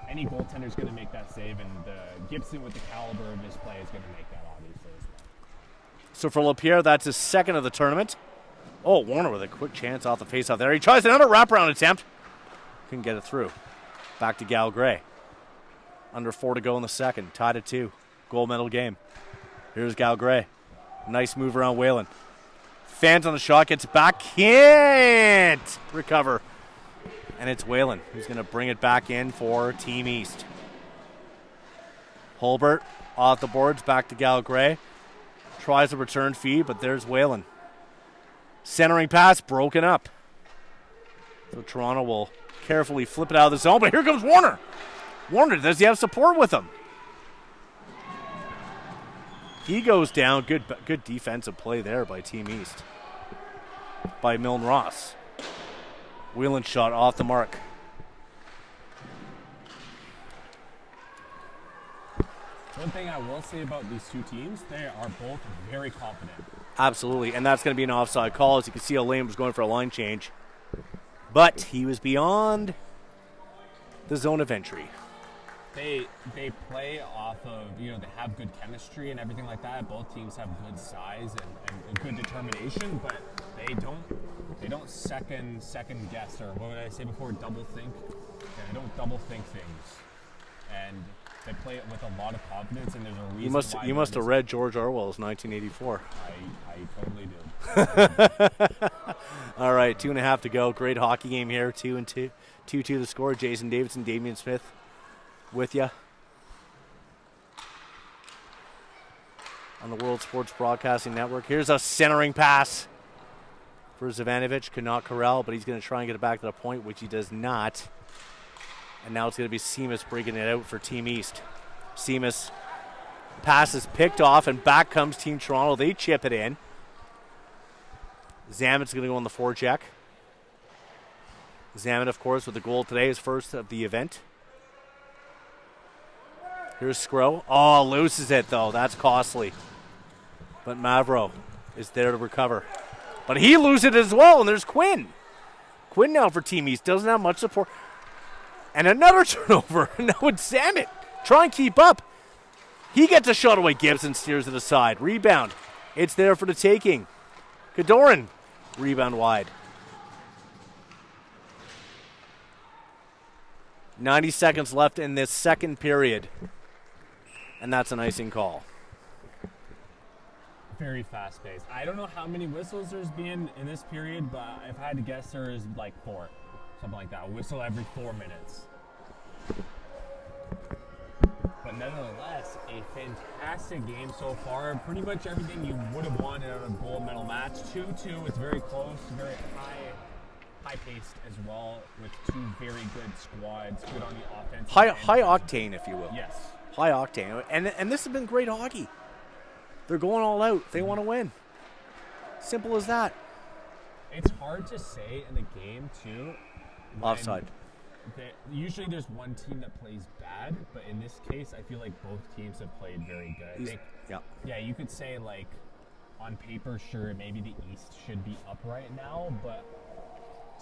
any goaltender is going to make that save, and Gibson, with the caliber of his play, is going to make that, obviously, as well. So for LaPierre, that's his second of the tournament. Oh, Warner with a quick chance off the faceoff there. He tries another wraparound attempt. Couldn't get it through. Back to Gallagher. Under 4 to go in the second. Tied at 2. Gold medal game. Here's Gallagher. Nice move around Whalen. Fans on the shot. Gets it back. Can't recover. And it's Whalen who's going to bring it back in for Team East. Holbert off the boards. Back to Gallagher. Tries a return feed, but there's Whalen. Centering pass broken up. So Toronto will carefully flip it out of the zone, but here comes Warner. Warner, does he have support with him? He goes down. Good defensive play there by Team East. By Milne Ross. Whelan shot off the mark. One thing I will say about these two teams, they are both very confident. Absolutely, and that's going to be an offside call. As you can see, Lane was going for a line change. But he was beyond the zone of entry. They play off of, they have good chemistry and everything like that. Both teams have good size and good determination, but they don't second guess, or what would I say before, double think. Yeah, they don't double think things. And they play it with a lot of confidence, and there's a reason why. You must have read George Orwell's 1984. I totally did. All right, 2.5 to go. Great hockey game here. 2-2. 2-2 the score. Jason Davidson, Damian Smith with you on the World Sports Broadcasting Network. Here's a centering pass for Zivanovic. Could not corral, but he's going to try and get it back to the point, which he does not. And now it's going to be Seamus breaking it out for Team East. Seamus pass is picked off, and back comes Team Toronto. They chip it in. Zamet's going to go on the forecheck. Zamet, of course, with the goal today, his first of the event. Here's Scro. Oh, loses it, though. That's costly. But Mavro is there to recover. But he loses it as well, and there's Quinn. Quinn now for Team East. Doesn't have much support. And another turnover. Now it's Zamet. Try and keep up. He gets a shot away. Gibson steers it aside. Rebound. It's there for the taking. Kadoran. Rebound wide. 90 seconds left in this second period. And that's an icing call. Very fast-paced. I don't know how many whistles there's been in this period, but if I had to guess, there is like 4. Something like that. Whistle every 4 minutes. But nonetheless, a fantastic game so far. Pretty much everything you would have wanted out of a gold medal match. 2-2. It's very close, very high-paced as well, with two very good squads. Good on the offense. High octane, if you will. Yes. High octane. And this has been great hockey. They're going all out. They want to win. Simple as that. It's hard to say in the game, too. Offside. Usually there's one team that plays bad, but in this case, I feel like both teams have played very good. Yeah, you could say, like, on paper, sure, maybe the East should be up right now, but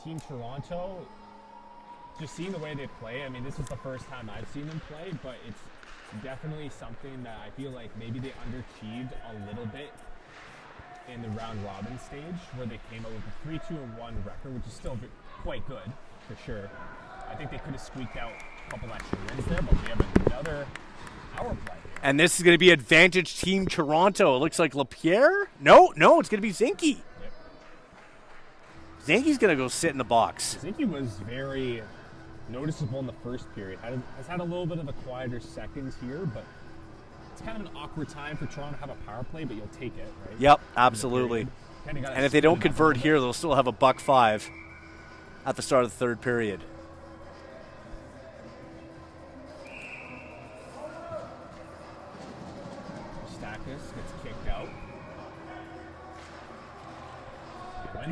Team Toronto, just seeing the way they play, I mean, this is the first time I've seen them play, but it's definitely something that I feel like maybe they underachieved a little bit in the round robin stage, where they came out with a 3-2-1 record, which is still quite good, for sure. I think they could have squeaked out a couple extra wins there, but we have another power play here. And this is going to be advantage Team Toronto. It looks like LaPierre? No, it's going to be Zinke. Yep. Zinke's going to go sit in the box. Zinke was very noticeable in the first period. Has had a little bit of a quieter second here, but it's kind of an awkward time for Toronto to have a power play, but you'll take it, right? Yep, absolutely. And if they don't convert here, they'll still have a $1.05 at the start of the third period.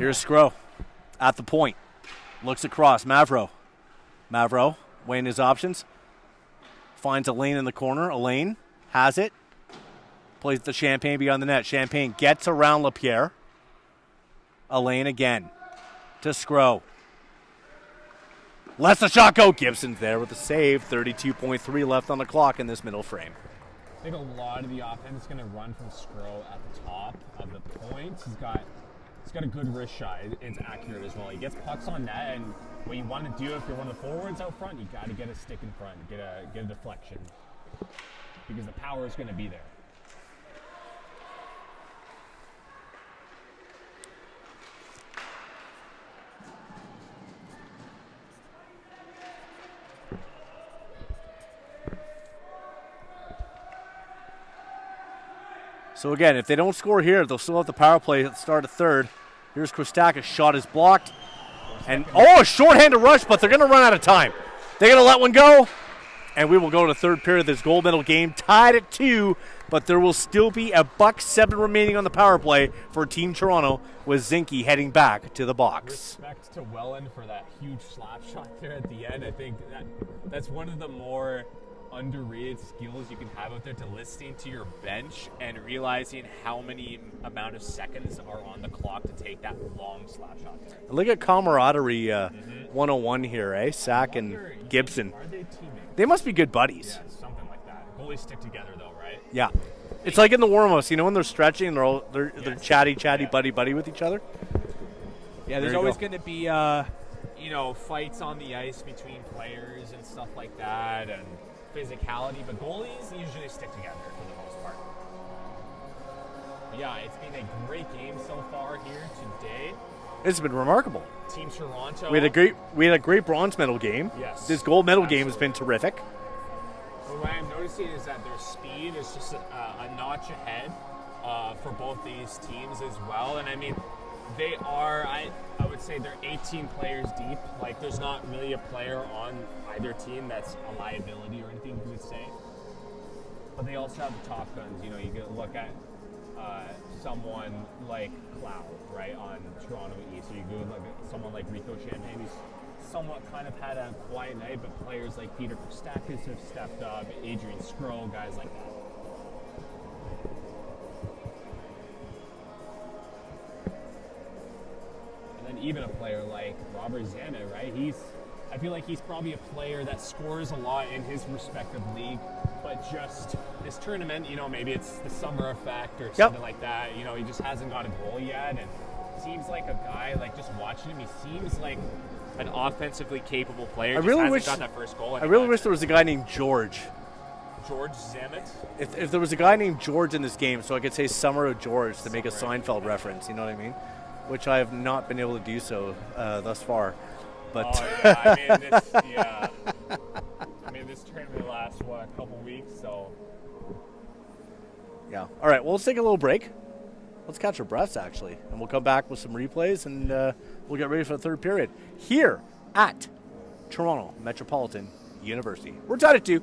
Here's Scro at the point. Looks across. Mavro weighing his options. Finds Elaine in the corner. Elaine has it. Plays the Champagne beyond the net. Champagne gets around LaPierre. Elaine again to Scro. Lets the shot go. Gibson's there with the save. 32.3 left on the clock in this middle frame. I think a lot of the offense is going to run from Scro at the top of the point. He's got a good wrist shot. It's accurate as well. He gets pucks on net, and what you want to do if you're one of the forwards out front, you got to get a stick in front, get a deflection, because the power is going to be there. So again, if they don't score here, they'll still have the power play at the start of third. Here's Kostakis. Shot is blocked. And, a shorthanded rush, but they're going to run out of time. They're going to let one go. And we will go to third period of this gold medal game. Tied at 2, but there will still be $1.07 remaining on the power play for Team Toronto, with Zinke heading back to the box. Respect to Welland for that huge slap shot there at the end. I think that's one of the more underrated skills you can have out there, to listening to your bench and realizing how many amount of seconds are on the clock to take that long slap shot there. Look at camaraderie 101 here, eh? Sack and Gibson. Are they teammates? They must be good buddies. Yeah, something like that. Goalies stick together though, right? Yeah. It's like in the warm-ups, when they're stretching, they're chatty, buddy with each other. Yeah, there's always going to be fights on the ice between players and stuff like that, and physicality, but goalies usually stick together for the most part. But yeah, it's been a great game so far here today. It's been remarkable. Team Toronto. We had a great bronze medal game. Yes. This gold medal game has been terrific. But what I'm noticing is that their speed is just a notch ahead for both these teams as well. And I mean, they are, I would say they're 18 players deep. Like, there's not really a player on either team that's a liability or anything you would say. But they also have the top guns. You can look at someone like Cloud, right, on Toronto East. Or you go look at someone like Rico Champagne, who's somewhat kind of had a quiet night, but players like Peter Kostakis have stepped up, Adrian Scroll, guys like that. And then even a player like Robert Zamet, right? I feel like he's probably a player that scores a lot in his respective league, but just this tournament, maybe it's the summer effect or something like that. He just hasn't got a goal yet, and seems like a guy, like, just watching him, he seems like an offensively capable player. I really wish got that first goal. I really wish there was a guy named George. George Zamet? If there was a guy named George in this game, so I could say Summer of George to make a Seinfeld reference, you know what I mean? Which I have not been able to do so thus far. But this tournament lasts, a couple weeks, so. Yeah. All right, well, let's take a little break. Let's catch our breaths, actually. And we'll come back with some replays, and we'll get ready for the third period here at Toronto Metropolitan University. We're tied at 2.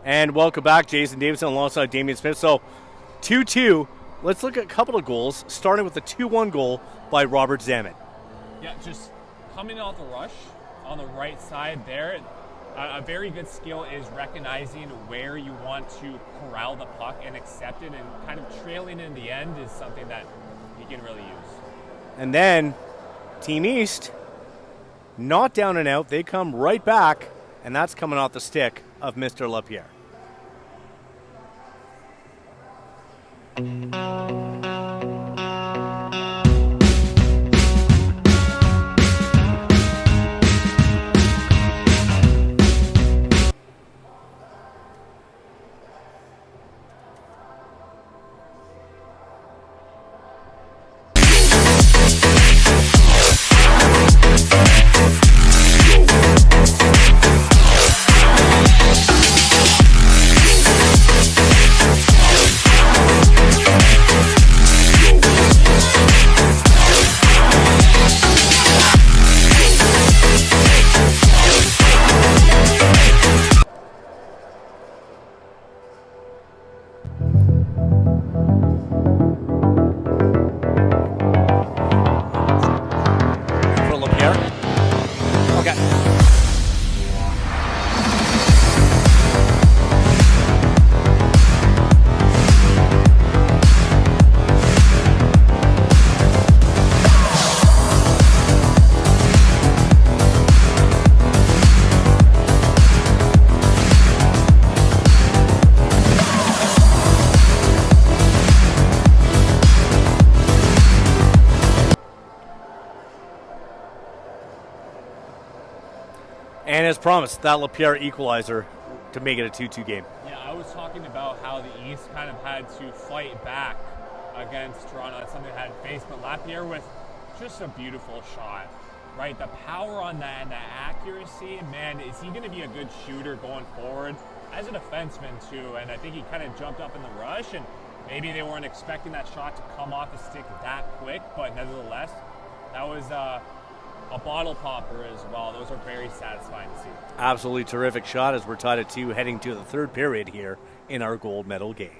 And welcome back, Jason Davidson alongside Damian Smith. So 2-2 let's look at a couple of goals, starting with the 2-1 goal by Robert Zammit. Yeah, just coming off the rush on the right side there. A very good skill is recognizing where you want to corral the puck and accept it, and kind of trailing in the end is something that he can really use. And then Team East, not down and out. They come right back, and that's coming off the stick of Mr. LaPierre. For LaPierre. Okay. And as promised, that LaPierre equalizer to make it a 2-2 game. Yeah, I was talking about how the East kind of had to fight back against Toronto. That's something they had faced, but Lapierre with just a beautiful shot, right? The power on that and the accuracy, man, is he going to be a good shooter going forward as a defenseman too? And I think he kind of jumped up in the rush, and maybe they weren't expecting that shot to come off the stick that quick, but nevertheless, that was a bottle popper as well. Those are very satisfying to see. Absolutely terrific shot as we're tied at 2 heading to the third period here in our gold medal game.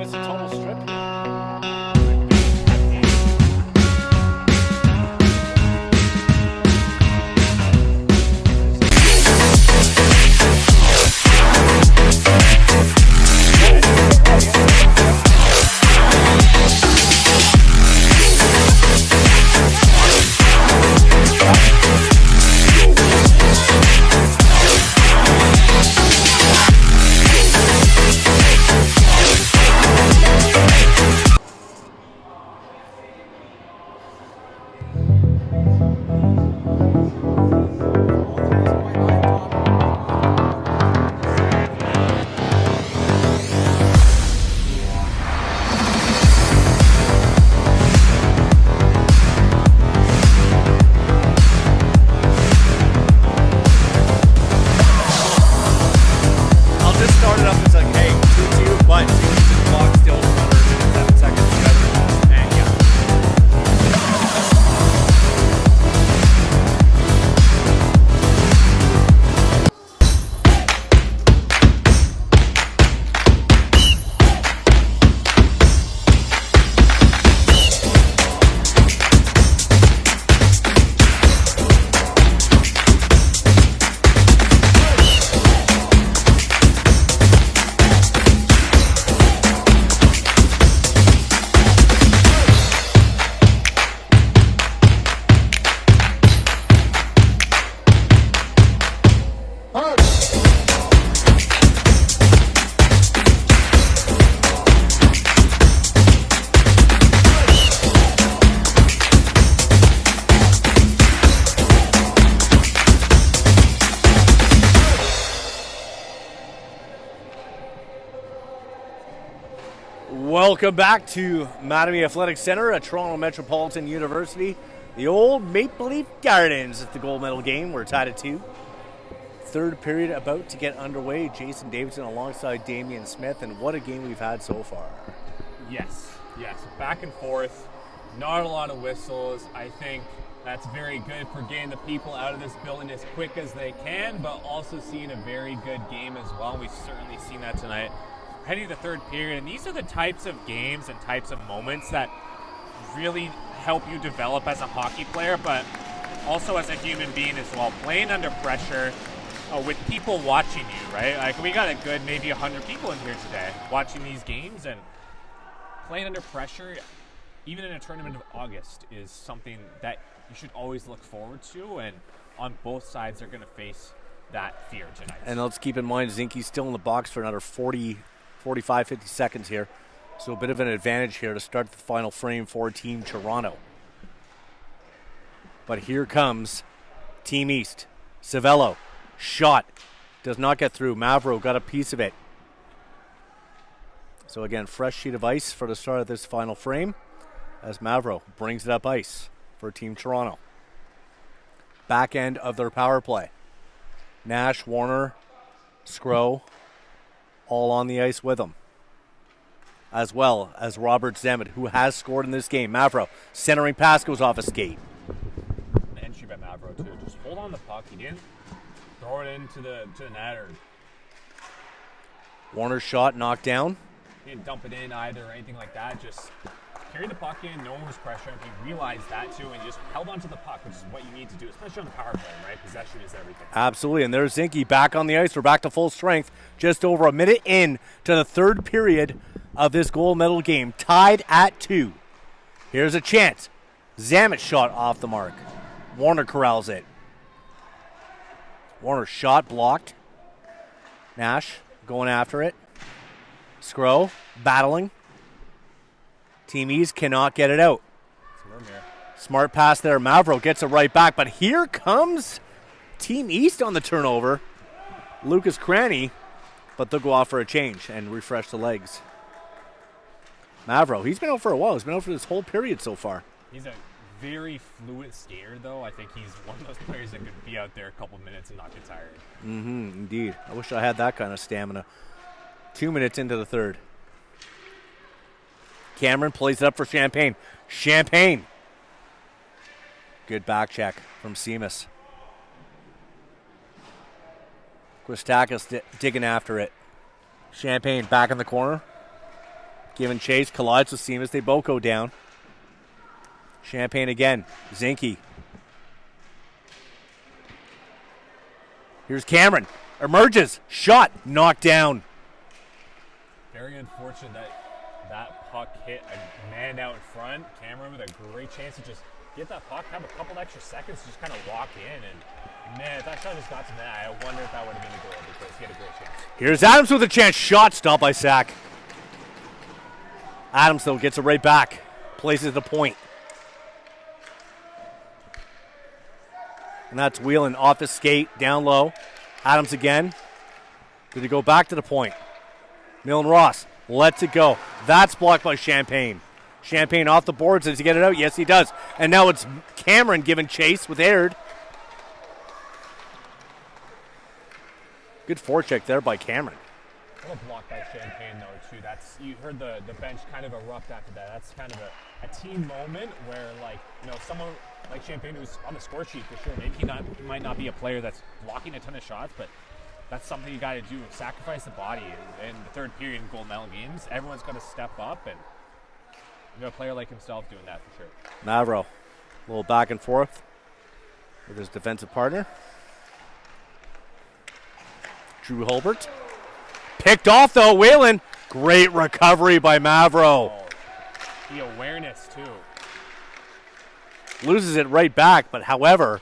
miss a total strip here. Welcome back to Mattamy Athletic Center at Toronto Metropolitan University. The old Maple Leaf Gardens at the gold medal game. We're tied at 2. Third period about to get underway. Jason Davidson alongside Damian Smith, and what a game we've had so far. Yes. Back and forth. Not a lot of whistles. I think that's very good for getting the people out of this building as quick as they can, but also seeing a very good game as well. We've certainly seen that tonight. Heading to the third period, and these are the types of games and types of moments that really help you develop as a hockey player, but also as a human being as well. Playing under pressure with people watching you, right? Like, we got a good maybe 100 people in here today watching these games, and playing under pressure, even in a tournament of August, is something that you should always look forward to, and on both sides they're going to face that fear tonight. And let's keep in mind, Zinke's still in the box for another 45, 50 seconds here. So a bit of an advantage here to start the final frame for Team Toronto. But here comes Team East. Savello, shot, does not get through. Mavro got a piece of it. So again, fresh sheet of ice for the start of this final frame as Mavro brings it up ice for Team Toronto. Back end of their power play. Nash, Warner, Scro, all on the ice with him, as well as Robert Zemet, who has scored in this game. Mavro centering pass goes off a skate. Entry by Mavro too. Just hold on the puck. He didn't throw it into the net, or Warner's shot knocked down. He didn't dump it in either or anything like that. Just carried the puck in. No one was pressuring. He realized that too, and he just held onto the puck, which is what you need to do, especially on the power play, right? Possession is everything. Absolutely, and there's Zinke back on the ice. We're back to full strength. Just over a minute in to the third period of this gold medal game, tied at 2. Here's a chance. Zamet shot off the mark. Warner corrals it. Warner shot blocked. Nash going after it. Scro battling. Team East cannot get it out. Smart pass there. Mavro gets it right back, but here comes Team East on the turnover. Lucas Cranny, but they'll go off for a change and refresh the legs. Mavro, he's been out for a while. He's been out for this whole period so far. He's a very fluid skater, though. I think he's one of those players that could be out there a couple minutes and not get tired. Indeed. I wish I had that kind of stamina. 2 minutes into the third. Cameron plays it up for Champagne. Champagne. Good back check from Seamus. Christakis digging after it. Champagne back in the corner. Giving chase, collides with Seamus. They both go down. Champagne again. Zinke. Here's Cameron. Emerges. Shot. Knocked down. Very unfortunate that that puck hit a man out in front. Cameron with a great chance to just get that puck, have a couple extra seconds to just kind of walk in. And man, if that shot just got to that, I wonder if that would have been a goal because he had a great chance. Here's Adams with a chance. Shot. Stopped by Sack. Adams, though, gets it right back. Places the point. And that's Whelan off the skate, down low. Adams again. Did he go back to the point? Millen Ross lets it go. That's blocked by Champagne. Champagne off the boards. Does he get it out? Yes, he does. And now it's Cameron giving chase with Aird. Good forecheck there by Cameron. A little block by Champagne, though, too. That's, you heard the bench kind of erupt after that. That's kind of a team moment where, like, you know, someone like Champagne who's on the score sheet for sure. Maybe he might not be a player that's blocking a ton of shots, but that's something you got to do. Sacrifice the body. In the third period in gold medal games, everyone's got to step up, and you got a player like himself doing that for sure. Mavro, a little back and forth with his defensive partner. Drew Hulbert. Picked off, though, Whelan. Great recovery by Mavro. Oh, the awareness, too. Loses it right back, but however,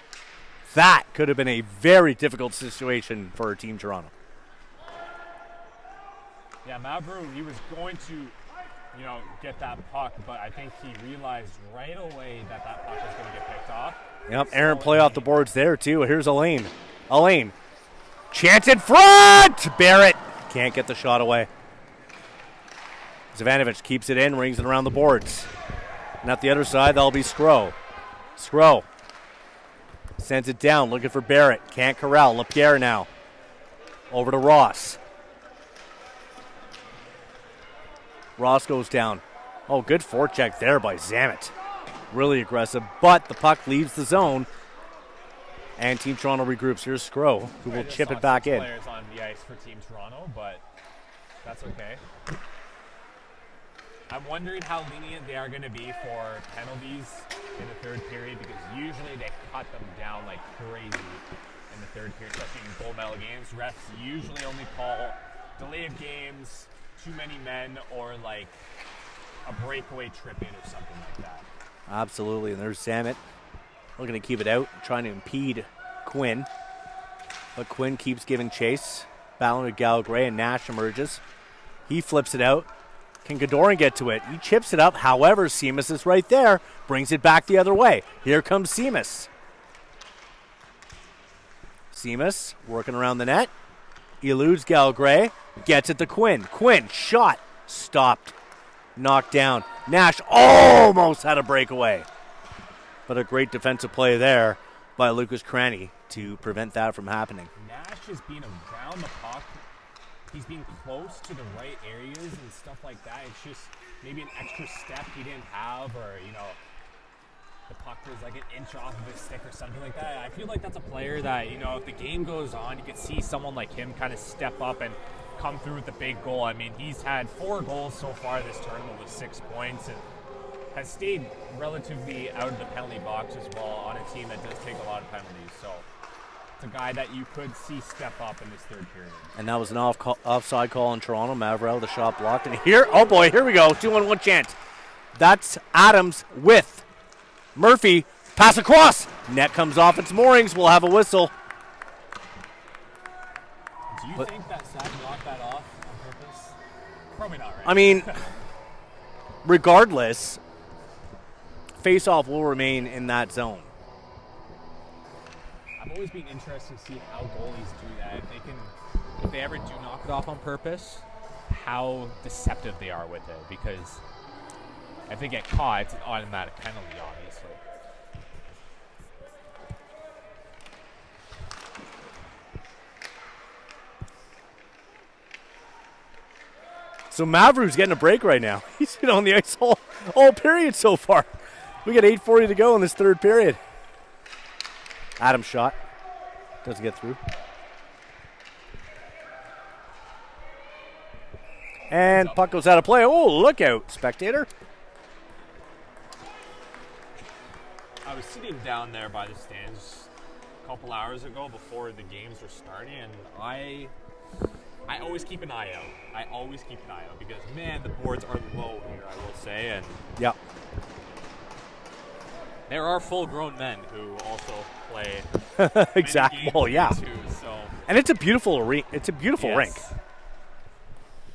that could have been a very difficult situation for Team Toronto. Yeah, Mavro, he was going to, you know, get that puck, but I think he realized right away that that puck was going to get picked off. Yep, Aaron play off the boards there, too. Here's Elaine. Elaine. Chance in front! Barrett can't get the shot away. Zavanovich keeps it in, rings it around the boards. And at the other side, that'll be Skro. Skro sends it down, looking for Barrett. Can't corral. LaPierre now. Over to Ross. Ross goes down. Oh, good forecheck there by Zamet. Really aggressive, but the puck leaves the zone. And Team Toronto regroups. Here's Skro, who will chip it back in. Players on the ice for Team Toronto, but that's okay. I'm wondering how lenient they are going to be for penalties in the third period because usually they cut them down like crazy in the third period, especially in gold medal games. Refs usually only call delay of games, too many men, or like a breakaway trip in or something like that. Absolutely, and there's Zamet looking to keep it out, trying to impede Quinn. But Quinn keeps giving chase. Battling with Galgray, and Nash emerges. He flips it out. Can Godorin get to it? He chips it up. However, Seamus is right there. Brings it back the other way. Here comes Seamus. Seamus working around the net. Eludes Galgray. Gets it to Quinn. Quinn, shot. Stopped. Knocked down. Nash almost had a breakaway. But a great defensive play there by Lucas Cranny to prevent that from happening. Nash is being around the puck. He's being close to the right areas and stuff like that. It's just maybe an extra step he didn't have, or, you know, the puck was like an inch off of his stick or something like that. I feel like that's a player that, you know, if the game goes on, you can see someone like him kind of step up and come through with the big goal. I mean, he's had 4 goals so far this tournament with 6 points and has stayed relatively out of the penalty box as well on a team that does take a lot of penalties. So it's a guy that you could see step up in this third period. And that was an offside call in Toronto. Mavrell, the shot blocked. And here, oh boy, here we go. 2-on-1 chance. That's Adams with Murphy. Pass across. Net comes off its moorings. We'll have a whistle. Do you think that Sack knocked that off on purpose? Probably not, right? I mean, regardless, face-off will remain in that zone. I've always been interested to see how goalies do that. If they ever do knock it off on purpose, how deceptive they are with it. Because if they get caught, it's an automatic penalty, obviously. So Mavru's getting a break right now. He's been on the ice all period so far. We got 8:40 to go in this third period. Adam's shot. Doesn't get through. And puck goes out of play. Oh, look out, spectator. I was sitting down there by the stands a couple hours ago before the games were starting, and I always keep an eye out. I always keep an eye out because, man, the boards are low here, I will say. And Yep. there are full-grown men who also play Exactly. many games Well, yeah. here too, so. And it's a beautiful rink. It's a beautiful rink. Yes.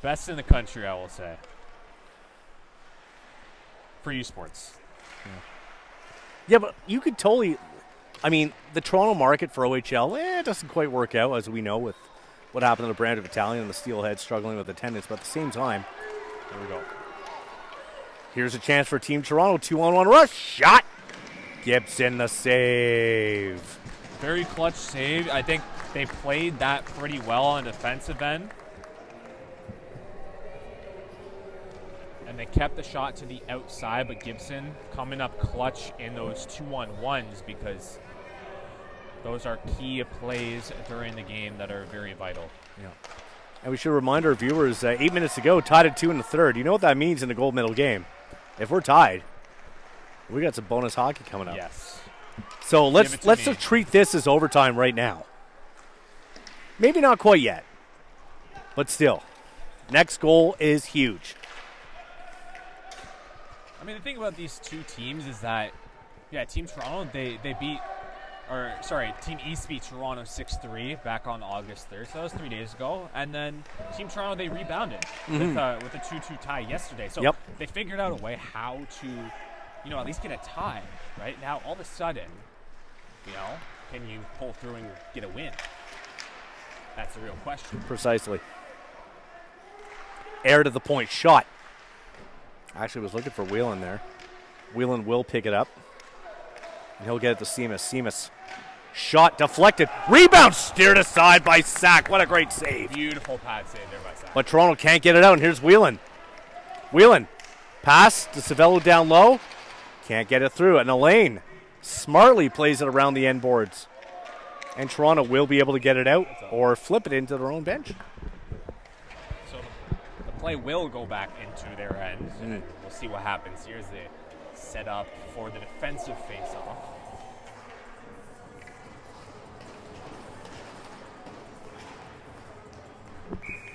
Best in the country, I will say. For U Sports. Yeah, but you could totally. I mean, the Toronto market for OHL, it doesn't quite work out, as we know, with what happened to the Brand of Italian and the Steelhead struggling with attendance. But at the same time, There we go. here's a chance for Team Toronto. 2-on-1 rush. Shot. Gibson the save. Very clutch save. I think they played that pretty well on the defensive end. And they kept the shot to the outside, but Gibson coming up clutch in those 2-on-1s because those are key plays during the game that are very vital. Yeah. And we should remind our viewers, 8 minutes to go, tied at 2 in the third. You know what that means in a gold medal game. If we're tied, we got some bonus hockey coming up. Yes. So let's Give it to me. just treat this as overtime right now. Maybe not quite yet, but still. Next goal is huge. I mean, the thing about these two teams is that, yeah, Team Toronto, they beat, or sorry, Team East beat Toronto 6-3 back on August 3rd, so that was 3 days ago. And then Team Toronto, they rebounded with a 2-2 tie yesterday. So they figured out a way how to, at least get a tie, right? Now, all of a sudden, can you pull through and get a win? That's the real question. Precisely. Air to the point. Shot. Actually was looking for Whelan there. Whelan will pick it up. And he'll get it to Seamus. Seamus. Shot deflected. Rebound steered aside by Sack. What a great save. Beautiful pad save there by Sack. But Toronto can't get it out. And here's Whelan. Whelan. Pass to Savello down low. Can't get it through. And Elaine smartly plays it around the end boards. And Toronto will be able to get it out or flip it into their own bench. So the play will go back into their end. And we'll see what happens. Here's the setup for the defensive faceoff.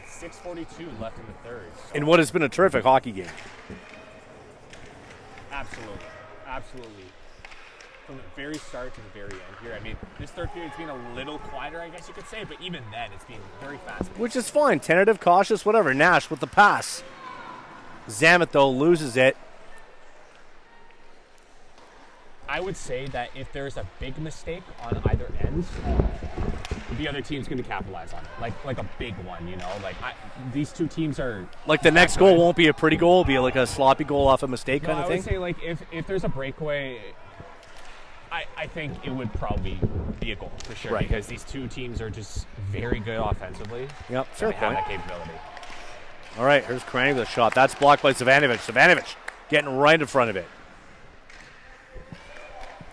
.6:42 left in the third. So In what has been a terrific hockey game. absolutely. Absolutely. From the very start to the very end here. I mean, this third period's been a little quieter, I guess you could say, but even then, it's been very fast. Which is fine. Tentative, cautious, whatever. Nash with the pass. Zamet, though, loses it. I would say that if there's a big mistake on either end, the other team's going to capitalize on it. Like a big one, these two teams are... Like the next goal won't be a pretty goal. It'll be like a sloppy goal off a mistake kind I of would thing. say, if there's a breakaway, I think it would probably be a goal for sure. Right. Because these two teams are just very good offensively. Yep, They fair have point. that capability. All right, here's Krani with a shot. That's blocked by Savanovic. Savanovic getting right in front of it.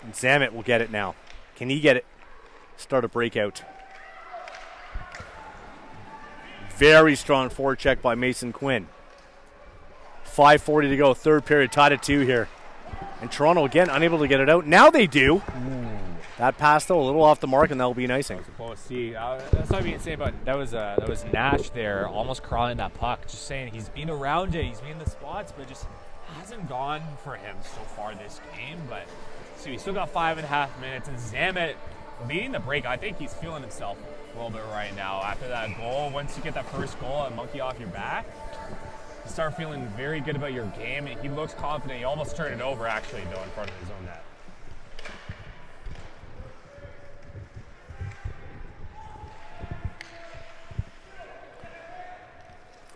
And Zamet will get it now. Can he get it? Start a breakout. Very strong forecheck by Mason Quinn. 5:40 to go. Third period, tied at 2 here. And Toronto, again, unable to get it out. Now they do. That pass, though, a little off the mark, and that'll be an icing. Close. See, that's what I mean to say about that was Nash there, almost crawling that puck. Just saying, he's been around it, he's been in the spots, but just hasn't gone for him so far this game. But see, we still got 5.5 minutes, and Zamet leading the break. I think he's feeling himself a little bit right now after that goal. Once you get that first goal and monkey off your back, you start feeling very good about your game. And he looks confident. He almost turned it over, actually, though, in front of his own net.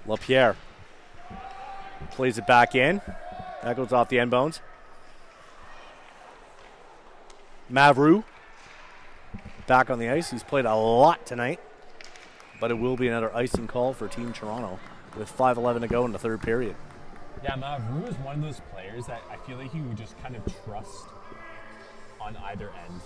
LaPierre plays it back in. That goes off the end bones. Mavru back on the ice. He's played a lot tonight, but it will be another icing call for Team Toronto with 5:11 to go in the third period. Yeah, Mavru is one of those players that I feel like you would just kind of trust on either end.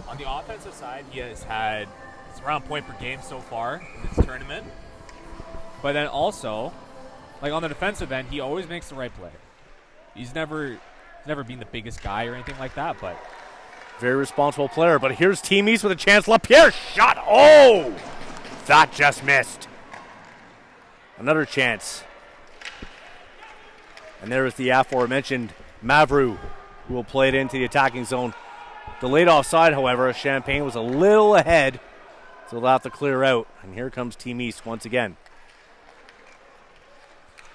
On the offensive side, he has had It's around point per game so far in this tournament. But then also, like on the defensive end, he always makes the right play. He's never been the biggest guy or anything like that, but very responsible player. But here's Team East with a chance. LaPierre shot. Oh, that just missed. Another chance. And there is the aforementioned Mavru, who will play it into the attacking zone. Delayed offside, however. Champaign was a little ahead, so they'll have to clear out. And here comes Team East once again.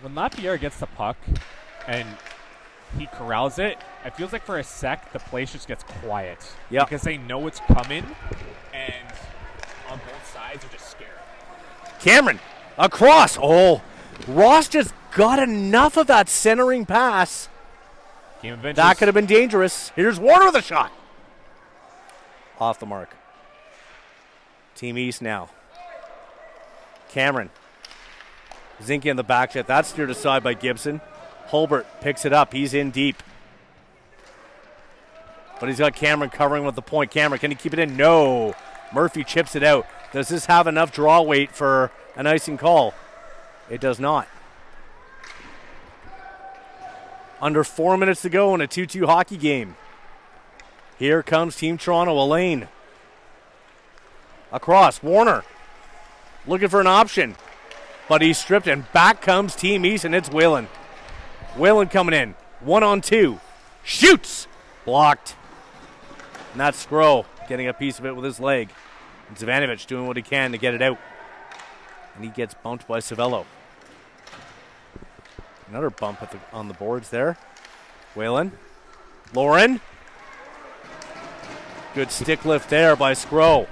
When LaPierre gets the puck and he corrals it, it feels like for a sec the place just gets quiet. Yeah. Because they know it's coming, and on both sides are just scared. Cameron, across. Oh, Ross just got enough of that centering pass. Game of inches. That could have been dangerous. Here's Warner with a shot. Off the mark. Team East now. Cameron. Zinke in the back jet. That's steered aside by Gibson. Hulbert picks it up. He's in deep. But he's got Cameron covering with the point. Cameron, can he keep it in? No. Murphy chips it out. Does this have enough draw weight for an icing call? It does not. Under 4 minutes to go in a 2-2 hockey game. Here comes Team Toronto. Elaine. Across. Warner. Looking for an option. But he's stripped, and back comes Team East, and it's Whalen. Whalen coming in. 1-on-2. Shoots! Blocked. And that's Skro getting a piece of it with his leg. And Zivanovic doing what he can to get it out. And he gets bumped by Savello. Another bump on the boards there. Whalen. Lauren. Good stick lift there by Skro.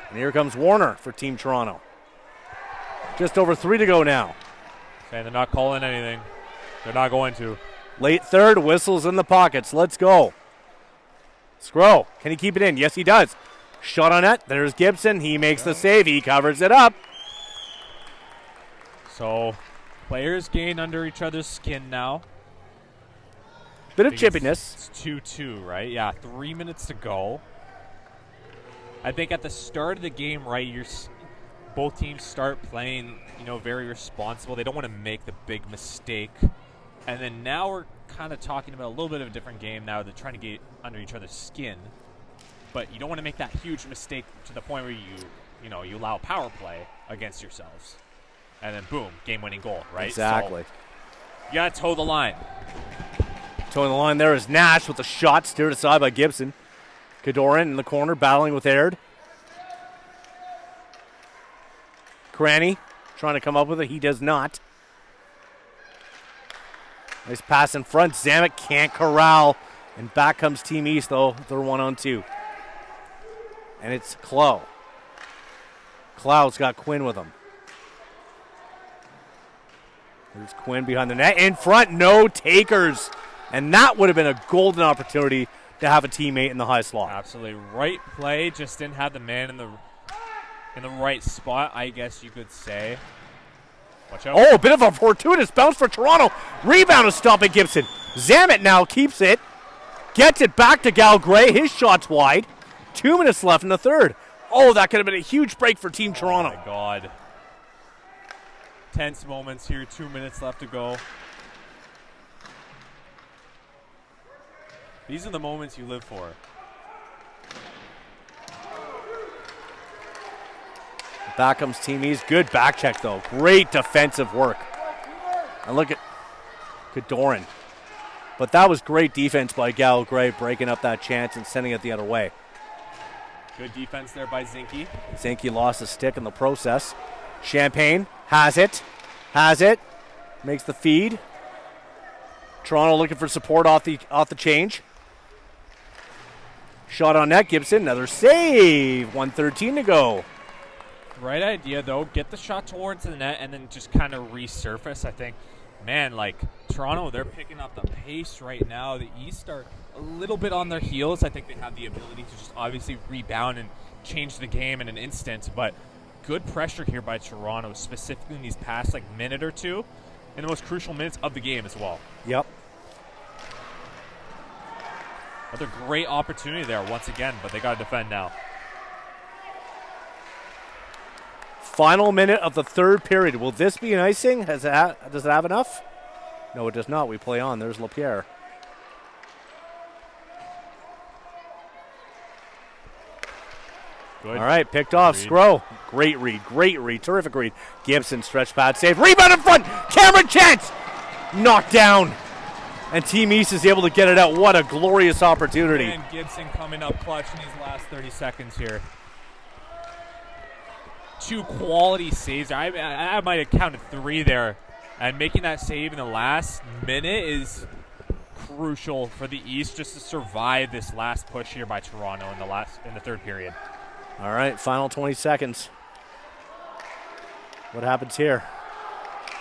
And here comes Warner for Team Toronto. Just over 3 to go now. And they're not calling anything. They're not going to. Late third, whistles in the pockets. Let's go. Skro, can he keep it in? Yes, he does. Shot on net. There's Gibson. He makes the save. He covers it up. So, players gain under each other's skin now. Bit of chippiness. It's 2-2, right? Yeah, 3 minutes to go. I think at the start of the game, right, both teams start playing, very responsible. They don't want to make the big mistake. And then now we're kind of talking about a little bit of a different game now. They're trying to get under each other's skin. But you don't want to make that huge mistake to the point where you allow power play against yourselves. And then boom, game-winning goal, right? Exactly. So you got to toe the line. Toeing the line there is Nash with a shot steered aside by Gibson. Kadoran in the corner battling with Aird. Cranny trying to come up with it. He does not. Nice pass in front. Zamet can't corral. And back comes Team East, though. They're 1-on-2. And it's Clow. Clow's got Quinn with him. There's Quinn behind the net. In front, no takers. And that would have been a golden opportunity to have a teammate in the high slot. Absolutely. Right play, just didn't have the man in the right spot, I guess you could say. Watch out. Oh, a bit of a fortuitous bounce for Toronto. Rebound is stopping Gibson. Zamet now keeps it. Gets it back to Gal Gray. His shot's wide. 2 minutes left in the third. Oh, that could have been a huge break for Team Toronto. Oh, my God. Tense moments here. 2 minutes left to go. These are the moments you live for. Back comes Team East. Good back check, though. Great defensive work. And look at Kadoran. But that was great defense by Gal Gray, breaking up that chance and sending it the other way. Good defense there by Zinke. Zinke lost a stick in the process. Champagne has it. Makes the feed. Toronto looking for support off the change. Shot on net. Gibson, another save. 1:13 to go. Right idea, though. Get the shot towards the net and then just kind of resurface. I think, Toronto, they're picking up the pace right now. The East are a little bit on their heels. I think they have the ability to just obviously rebound and change the game in an instant. But good pressure here by Toronto, specifically in these past minute or two, in the most crucial minutes of the game as well. Yep. Another great opportunity there once again, but they got to defend now. Final minute of the third period. Will this be an icing? Does it have enough? No, it does not. We play on. There's Lapierre. Good. All right, picked off. Read. Scro. Great read. Terrific read. Gibson, stretch pad, save. Rebound in front. Cameron Chance. Knocked down. And Team East is able to get it out. What a glorious opportunity. And Gibson coming up clutch in these last 30 seconds here. 2 quality saves. I might have counted 3 there. And making that save in the last minute is crucial for the East just to survive this last push here by Toronto in the third period. All right, final 20 seconds. What happens here?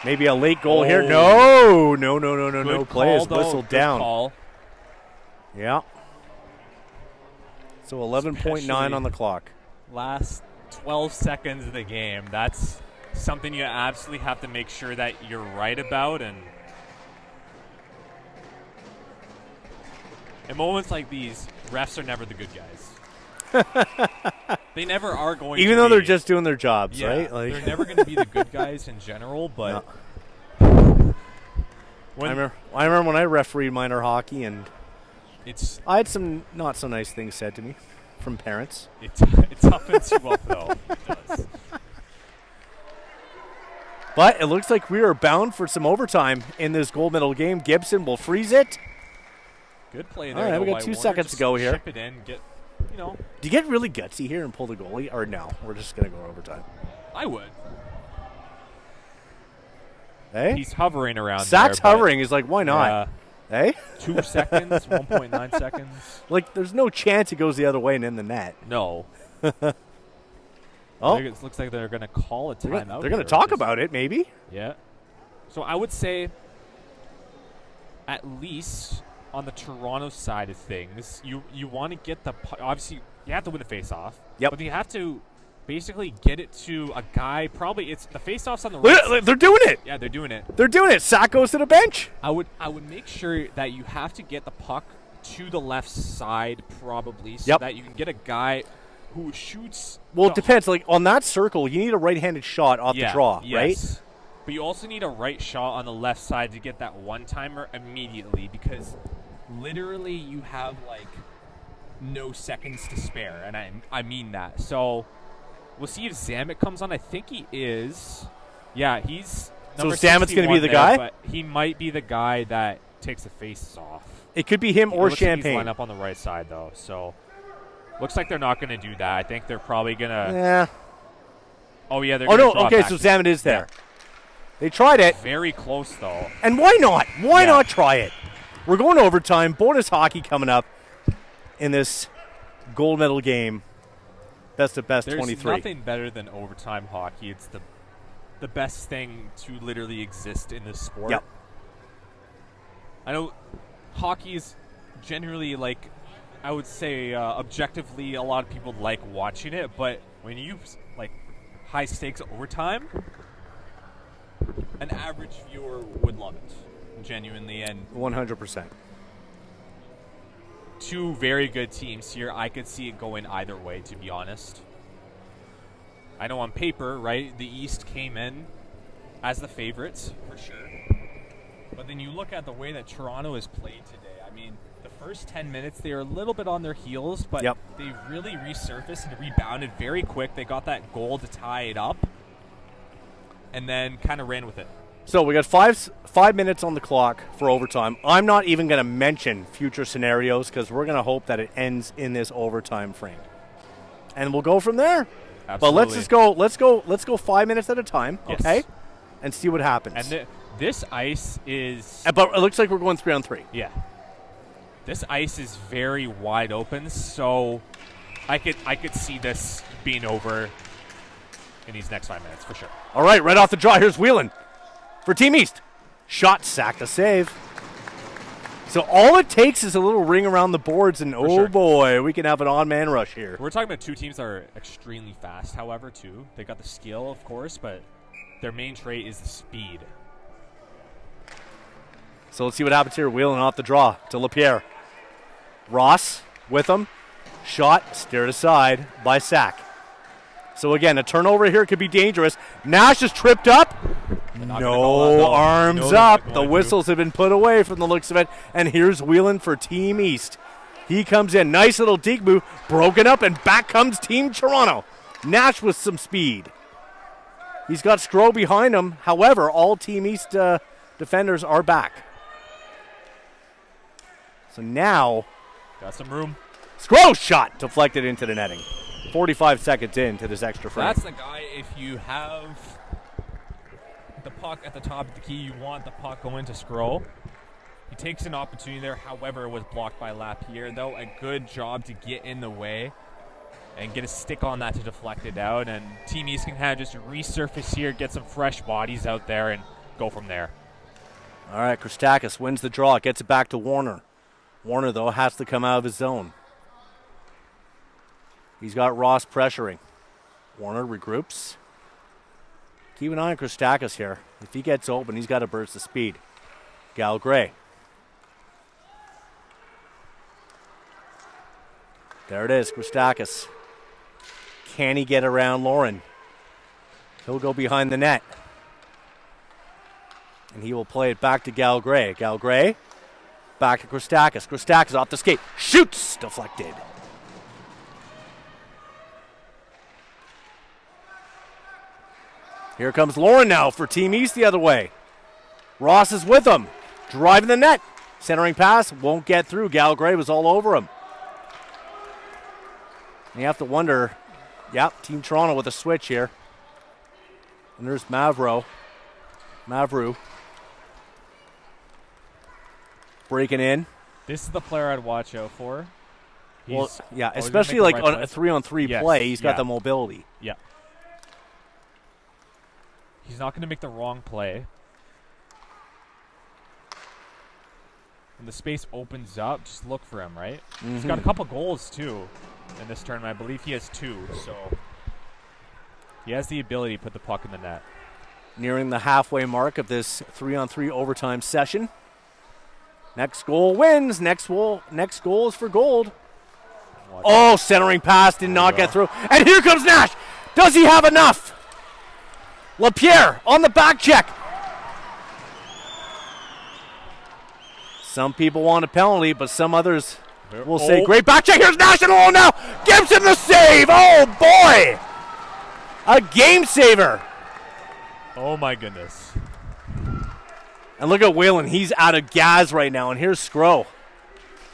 Maybe a late goal here. No. Good Play is call, whistled Good down. call. Yeah. So 11.9 on the clock. Last 12 seconds of the game. That's something you absolutely have to make sure that you're right about. And in moments like these, refs are never the good guys. They never are going Even to though be. they're just doing their jobs, Yeah, right? they're never going to be the good guys in general, but I when remember when I refereed minor hockey, and it's I had some not so nice things said to me from parents. it toughens you up, though. It does. But it looks like we are bound for some overtime in this gold medal game. Gibson will freeze it. Good play All there. right, we though, got by 2 Warner. seconds Just to go here. Chip it in, get, Do you get really gutsy here and pull the goalie? Or no, we're just going to go overtime. I would. Hey? He's hovering around Sack's there, but, hovering is like, why not? Hey? 2 seconds, 1.9 seconds. Like, there's no chance it goes the other way and in the net. No. Oh, It looks like they're going to call a timeout. they're going to talk about it, maybe. Yeah. So I would say, at least on the Toronto side of things, you want to get the obviously you have to win the face-off. Yep. But you have to basically get it to a guy. Probably it's the face-offs on the right. Look, side. they're doing it. Yeah, they're doing it. They're doing it. Sack goes to the bench. I would make sure that you have to get the puck to the left side, probably, so Yep. that you can get a guy who shoots. Well, it depends. Like, on that circle, you need a right-handed shot off the draw, right? Yes. But you also need a right shot on the left side to get that one-timer immediately, because literally you have, like, no seconds to spare, and I mean that. So we'll see if Zamet comes on. I think he is. Yeah, he's number Zamet's gonna be 61 the there, guy? But he might be the guy that takes the face off. It could be him or It looks like he's Champagne. lined up on the right side, though, so looks like they're not going to do that. I think they're probably going to. Yeah. Oh yeah, they're. Oh, gonna no. draw Okay, back so to- Zamet is there. Yeah. They tried it. Very close, though. And why not? Why Yeah. not try it? We're going to overtime. Bonus hockey coming up in this gold medal game. Best of best There's 23. nothing better than overtime hockey. It's the best thing to literally exist in this sport. Yep. I know hockey is generally, like, I would say objectively, a lot of people like watching it, but when you like high stakes overtime, an average viewer would love it, genuinely. And 100%. 2 very good teams here. I could see it going either way, to be honest. I know on paper, right, the East came in as the favorites, for sure. But then you look at the way that Toronto has played today. I mean, the first 10 minutes, they were a little bit on their heels, but Yep. they really resurfaced and rebounded very quick. They got that goal to tie it up and then kind of ran with it. So we got 5 minutes on the clock for overtime. I'm not even going to mention future scenarios because we're going to hope that it ends in this overtime frame, and we'll go from there. Absolutely. But let's just go. Let's go 5 minutes at a time, Yes. okay? And see what happens. And this ice is... But it looks like we're going 3-on-3. Yeah. This ice is very wide open, so I could see this being over in these next 5 minutes for sure. All right, right off the draw. Here's Whelan for Team East. Shot, sack, a save. So all it takes is a little ring around the boards, and sure. boy, we can have an on-man rush here. We're talking about 2 teams that are extremely fast, however, too. They got the skill, of course, but their main trait is the speed. So let's see what happens here. Whelan off the draw to Lapierre. Ross with him. Shot, steered aside by Sack. So again, a turnover here could be dangerous. Nash is tripped up. No arms up. The whistles have been put away from the looks of it. And here's Whelan for Team East. He comes in. Nice little deke move. Broken up, and back comes Team Toronto. Nash with some speed. He's got Skro behind him. However, all Team East defenders are back. So now, got some room. Skro shot deflected into the netting. 45 seconds into this extra frame. That's the guy, if you have the puck at the top of the key, you want the puck going to Skro. He takes an opportunity there. However, it was blocked by Lapierre, though. A good job to get in the way and get a stick on that to deflect it out. And Team East can kind of just resurface here, get some fresh bodies out there, and go from there. All right, Christakis wins the draw, gets it back to Warner. Warner, though, has to come out of his zone. He's got Ross pressuring. Warner regroups. Keep an eye on Christakis here. If he gets open, he's got a burst of speed. Gal Gray. There it is, Christakis. Can he get around Lauren? He'll go behind the net. And he will play it back to Gal Gray. Gal Gray, back to Christakis. Christakis off the skate. Shoots! Deflected. Here comes Lauren now for Team East the other way. Ross is with him. Driving the net. Centering pass. Won't get through. Gal Gray was all over him. And you have to wonder, Team Toronto with a switch here. And there's Mavru. Breaking in. This is the player I'd watch out for. Especially like on a 3-on-3 play, he's got the mobility. Yeah. He's not going to make the wrong play. When the space opens up, just look for him, right? Mm-hmm. He's got a couple goals, too, in this tournament. I believe he has 2, so he has the ability to put the puck in the net. Nearing the halfway mark of this 3-on-3 overtime session. Next goal wins. Next goal is for gold. Centering pass did not get through. And here comes Nash. Does he have enough? Lapierre on the back check. Some people want a penalty, but some others will say great back check. Here's Nash now. Gibson the save. Oh, boy. A game saver. Oh, my goodness. And look at Whelan. He's out of gas right now. And here's Skro.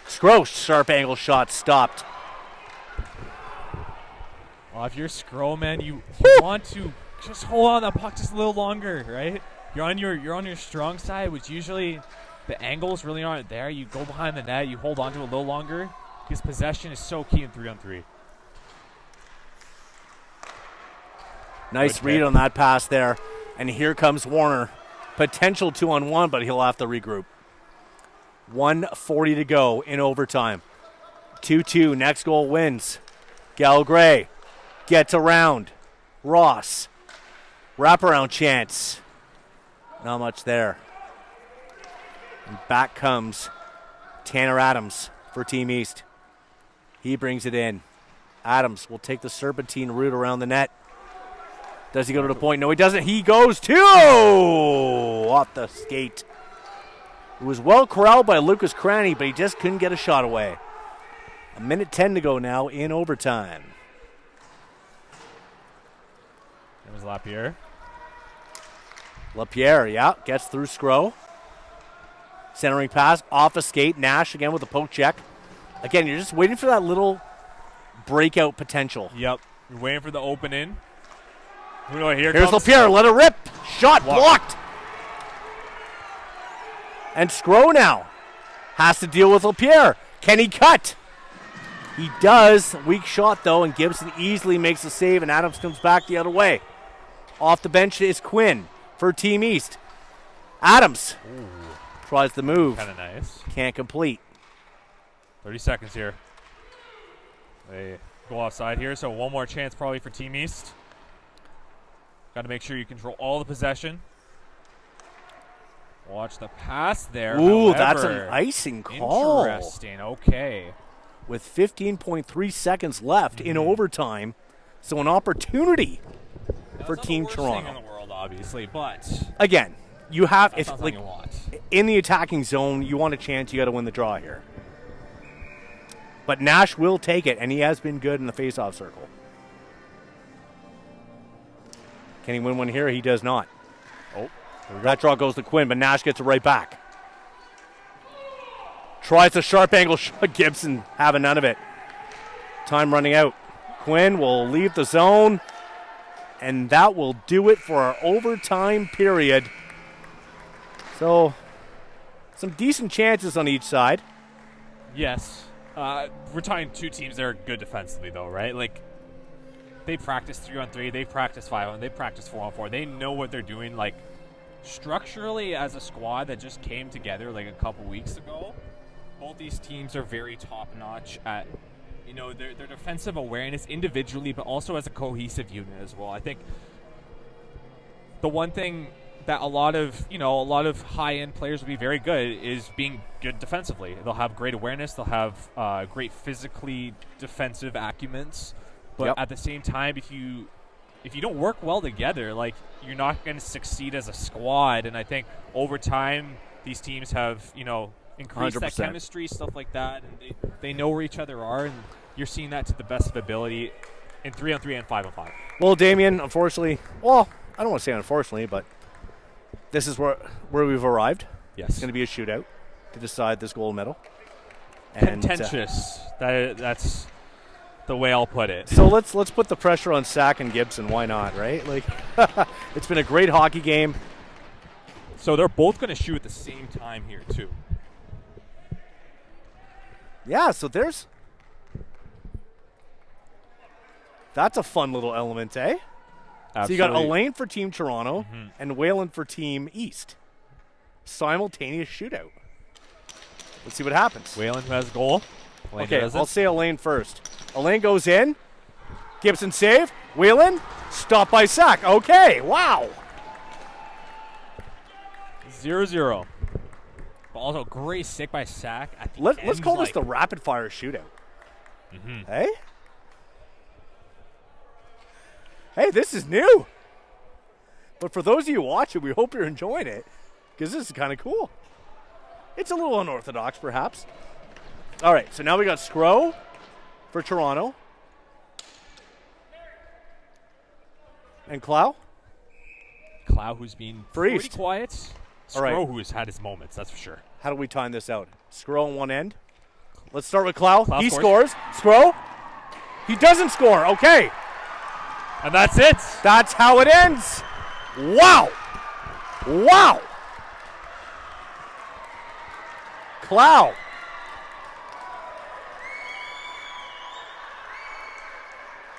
Skro, sharp angle shot stopped. Well, if you're Skro, man, you want to just hold on the puck just a little longer, right? You're on your strong side, which usually the angles really aren't there. You go behind the net, you hold on to it a little longer, because possession is so key in 3-on-3. Nice read on that pass there. And here comes Warner. Potential 2-on-1, but he'll have to regroup. 1:40 to go in overtime. 2-2. Next goal wins. Gal Gray gets around. Ross. Wraparound chance. Not much there. And back comes Tanner Adams for Team East. He brings it in. Adams will take the serpentine route around the net. Does he go to the point? No, he doesn't. He goes to off the skate. It was well corralled by Lucas Cranny, but he just couldn't get a shot away. 1:10 to go now in overtime. It was Lapierre. Lapierre, gets through Skro. Centering pass, off a skate. Nash again with a poke check. Again, you're just waiting for that little breakout potential. Yep. You're waiting for the open in. Here's Lapierre, let it rip. Shot blocked. And Skro now has to deal with Lapierre. Can he cut? He does. Weak shot, though, and Gibson easily makes the save, and Adams comes back the other way. Off the bench is Quinn for Team East. Adams tries the move. Kind of nice. Can't complete. 30 seconds here. They go offside here, so one more chance probably for Team East. Got to make sure you control all the possession. Watch the pass there. Ooh, that's an icing call. Interesting. Okay. With 15.3 seconds left in overtime, So an opportunity for That's Team not the worst thing Toronto. in the world, obviously, but Again, you have that's if not something like you want. in the attacking zone, you want a chance. You got to win the draw here. But Nash will take it, and he has been good in the face-off circle. Can he win one here? He does not. Oh, That draw goes to Quinn, but Nash gets it right back. Tries a sharp angle shot. Gibson having none of it. Time running out. Quinn will leave the zone, and that will do it for our overtime period. So, some decent chances on each side. yes. We're talking two teams that are good defensively, though, right? Like, they practice 3-on-3, they practice 5-on, they practice 4-on-4. They know what they're doing. Like, structurally, as a squad that just came together like a couple weeks ago, both these teams are very top-notch at, you know, their defensive awareness individually, but also as a cohesive unit as well. I think the one thing that a lot of high-end players will be very good is being good defensively. They'll have great awareness. They'll have great physically defensive acumens. But Yep. at the same time, if you don't work well together, like, you're not going to succeed as a squad. And I think over time, these teams have, you know, increased that 100%. chemistry, stuff like that, and they know where each other are, and you're seeing that to the best of ability in 3-on-3 and 5-on-5. Well, Damien, unfortunately, well, I don't want to say unfortunately, but this is where we've arrived. Yes. It's going to be a shootout to decide this gold medal. And, Contentious. That's the way I'll put it. so let's put the pressure on Sack and Gibson. Why not, right? Like, it's been a great hockey game. So they're both going to shoot at the same time here, too. Yeah, so that's a fun little element, eh? So you got Elaine for Team Toronto and Wayland for Team East. Simultaneous shootout. Let's see what happens. Wayland who has a goal. Elaine Okay, doesn't. I'll say Elaine first. Elaine goes in. Gibson save. Wayland, stop by Sack. Okay, wow. 0-0. But also great stick by Sack at the end. Let's call this like, the rapid fire shootout. Hey? Hey, this is new. But for those of you watching, we hope you're enjoying it because this is kind of cool. It's a little unorthodox, perhaps. All right, so now we got Scro for Toronto. And Clow? Clow, who's been For pretty East. quiet. All right. Scro, who has had his moments, that's for sure. How do we time this out? Scro on one end. Let's start with Clow. Clow He scores. scores. Scro. He doesn't score. Okay. And that's it. That's how it ends. Wow. Wow. Clow.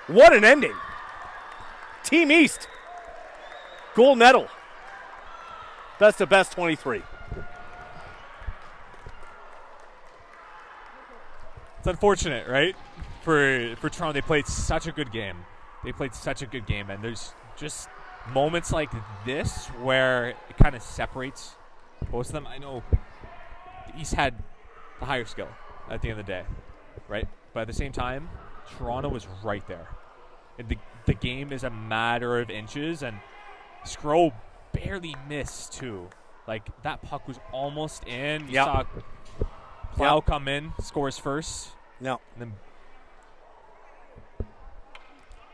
What an ending. Team East. Gold medal. Best of best 23. It's unfortunate, right? For Toronto, they played such a good game. And there's just moments like this where it kind of separates both of them. I know the East had the higher skill at the end of the day, right? But at the same time, Toronto was right there. And the game is a matter of inches, and Scro barely missed, too. Like, that puck was almost in. You Yep. saw Plow Yep. come in, scores first. No. And then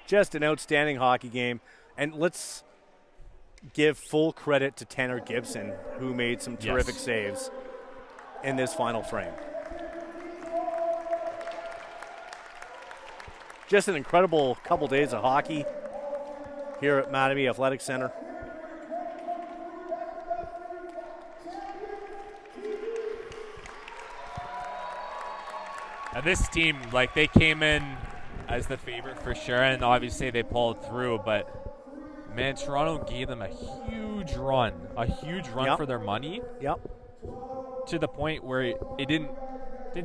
Just an outstanding hockey game. And let's give full credit to Tanner Gibson, who made some terrific saves in this final frame. Just an incredible couple days of hockey here at Mattamy Athletic Center. And this team, like, they came in as the favorite for sure, and obviously they pulled through, but man, Toronto gave them a huge run Yep. for their money, Yep. to the point where it didn't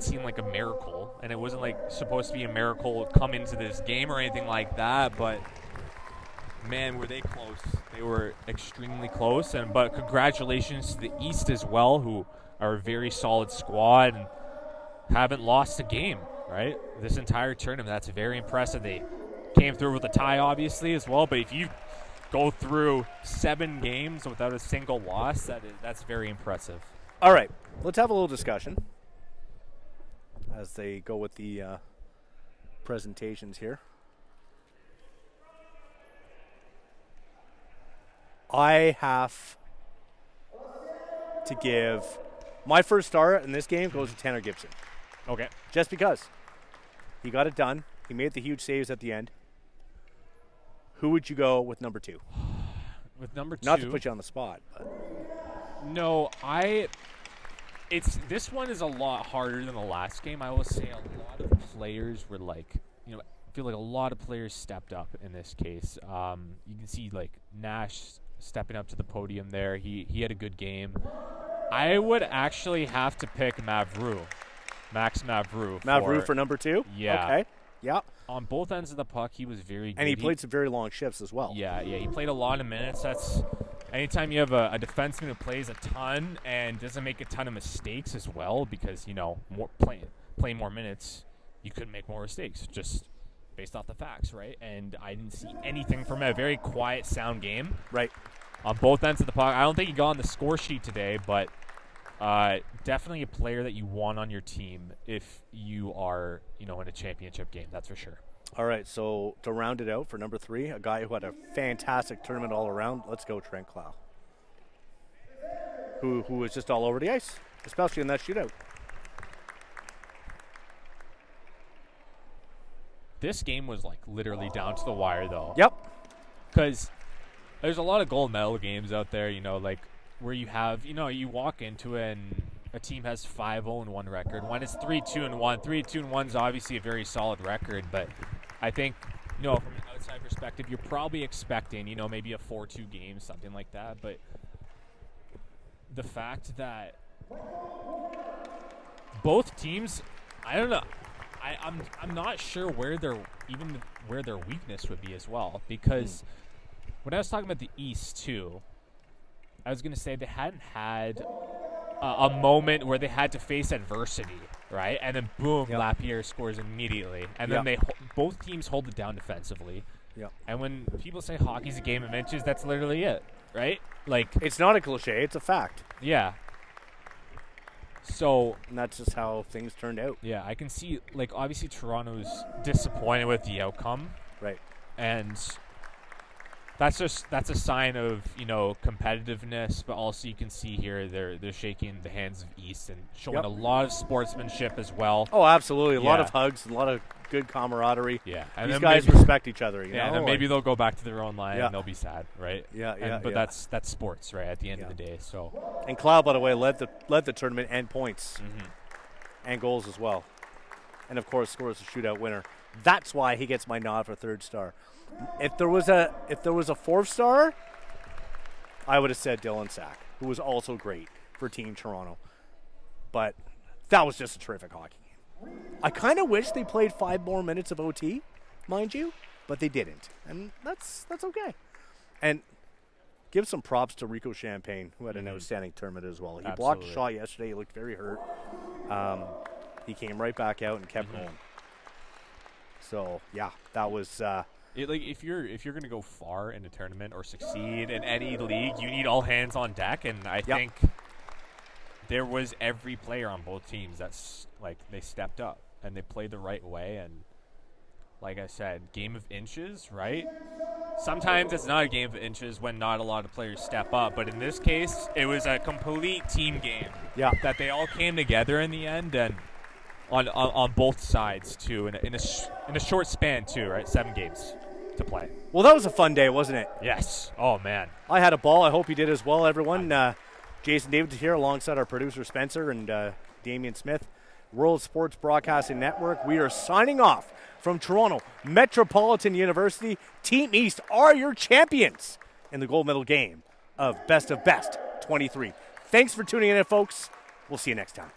seem like a miracle, and it wasn't like supposed to be a miracle come into this game or anything like that, but man, were they close. They were extremely close, but congratulations to the East as well, who are a very solid squad and haven't lost a game, right? This entire tournament. That's very impressive. They came through with a tie, obviously, as well. But if you go through 7 games without a single loss, that's very impressive. All right, let's have a little discussion as they go with the presentations here. I have to give my first star in this game goes to Tanner Gibson. Okay. Just because. He got it done. He made the huge saves at the end. Who would you go with number 2? With number 2. Not to put you on the spot, but no, this one is a lot harder than the last game. I will say a lot of players were I feel like a lot of players stepped up in this case. You can see Nash stepping up to the podium there. He had a good game. I would actually have to pick Max Mavrou. Mavrou for number 2? Yeah. Okay. Yeah. On both ends of the puck, he was very good. And he played some very long shifts as well. Yeah. He played a lot of minutes. That's anytime you have a defenseman who plays a ton and doesn't make a ton of mistakes as well, because playing more minutes, you could make more mistakes just based off the facts, right? And I didn't see anything from a very quiet, sound game. Right. On both ends of the puck. I don't think he got on the score sheet today, but definitely a player that you want on your team if you are, in a championship game. That's for sure. All right, so to round it out for number 3, a guy who had a fantastic tournament all around, let's go Trent Clow, who was just all over the ice, especially in that shootout. This game was literally down to the wire, though. Yep. Because there's a lot of gold medal games out there, where you have, you walk into it and a team has 5-0-1 record. One is 3-2-1. 3-2-1 is obviously a very solid record, but I think, from an outside perspective, you're probably expecting, maybe a 4-2 game, something like that. But the fact that both teams, I don't know, I'm not sure where their weakness would be as well, because when I was talking about the East too, I was going to say they hadn't had a moment where they had to face adversity, right? And then boom, Yep. Lapierre scores immediately, and then both teams hold it down defensively. Yeah. And when people say hockey's a game of inches, that's literally it, right? It's not a cliche, it's a fact. Yeah. So And that's just how things turned out. yeah, I can see obviously Toronto's disappointed with the outcome, Right. and that's a sign of competitiveness, but also you can see here they're shaking the hands of East and showing a lot of sportsmanship as well. Oh, absolutely. A lot Yeah. of hugs, a lot of good camaraderie. Yeah, and These then guys maybe, respect each other. You know? and then maybe they'll go back to their own line Yeah. and they'll be sad, right? But that's sports, right? At the end of the day, so And Cloud, by the way, led the tournament and points and goals as well, and of course scores the shootout winner. That's why he gets my nod for 3rd star. If there was a 4th star, I would have said Dylan Sack, who was also great for Team Toronto. But that was just a terrific hockey game. I kind of wish they played 5 more minutes of OT, mind you, but they didn't, and that's okay. And give some props to Rico Champagne, who had an outstanding tournament as well. He blocked a Absolutely. shot yesterday. He looked very hurt. He came right back out and kept going. So yeah, that was. if you're gonna go far in a tournament or succeed in any league, you need all hands on deck, and I think there was every player on both teams that's they stepped up and they played the right way. And like I said, game of inches, right? Sometimes it's not a game of inches when not a lot of players step up, but in this case, it was a complete team game. Yeah. That they all came together in the end, and on both sides too, in a short span too, right? 7 games to play. Well, that was a fun day, wasn't it? Yes. Oh man. I had a ball. I hope you did as well, everyone. Jason David here alongside our producer Spencer and Damian Smith, World Sports Broadcasting Network. We are signing off from Toronto Metropolitan University. Team East are your champions in the gold medal game of Best of Best 23. Thanks for tuning in, folks. We'll see you next time.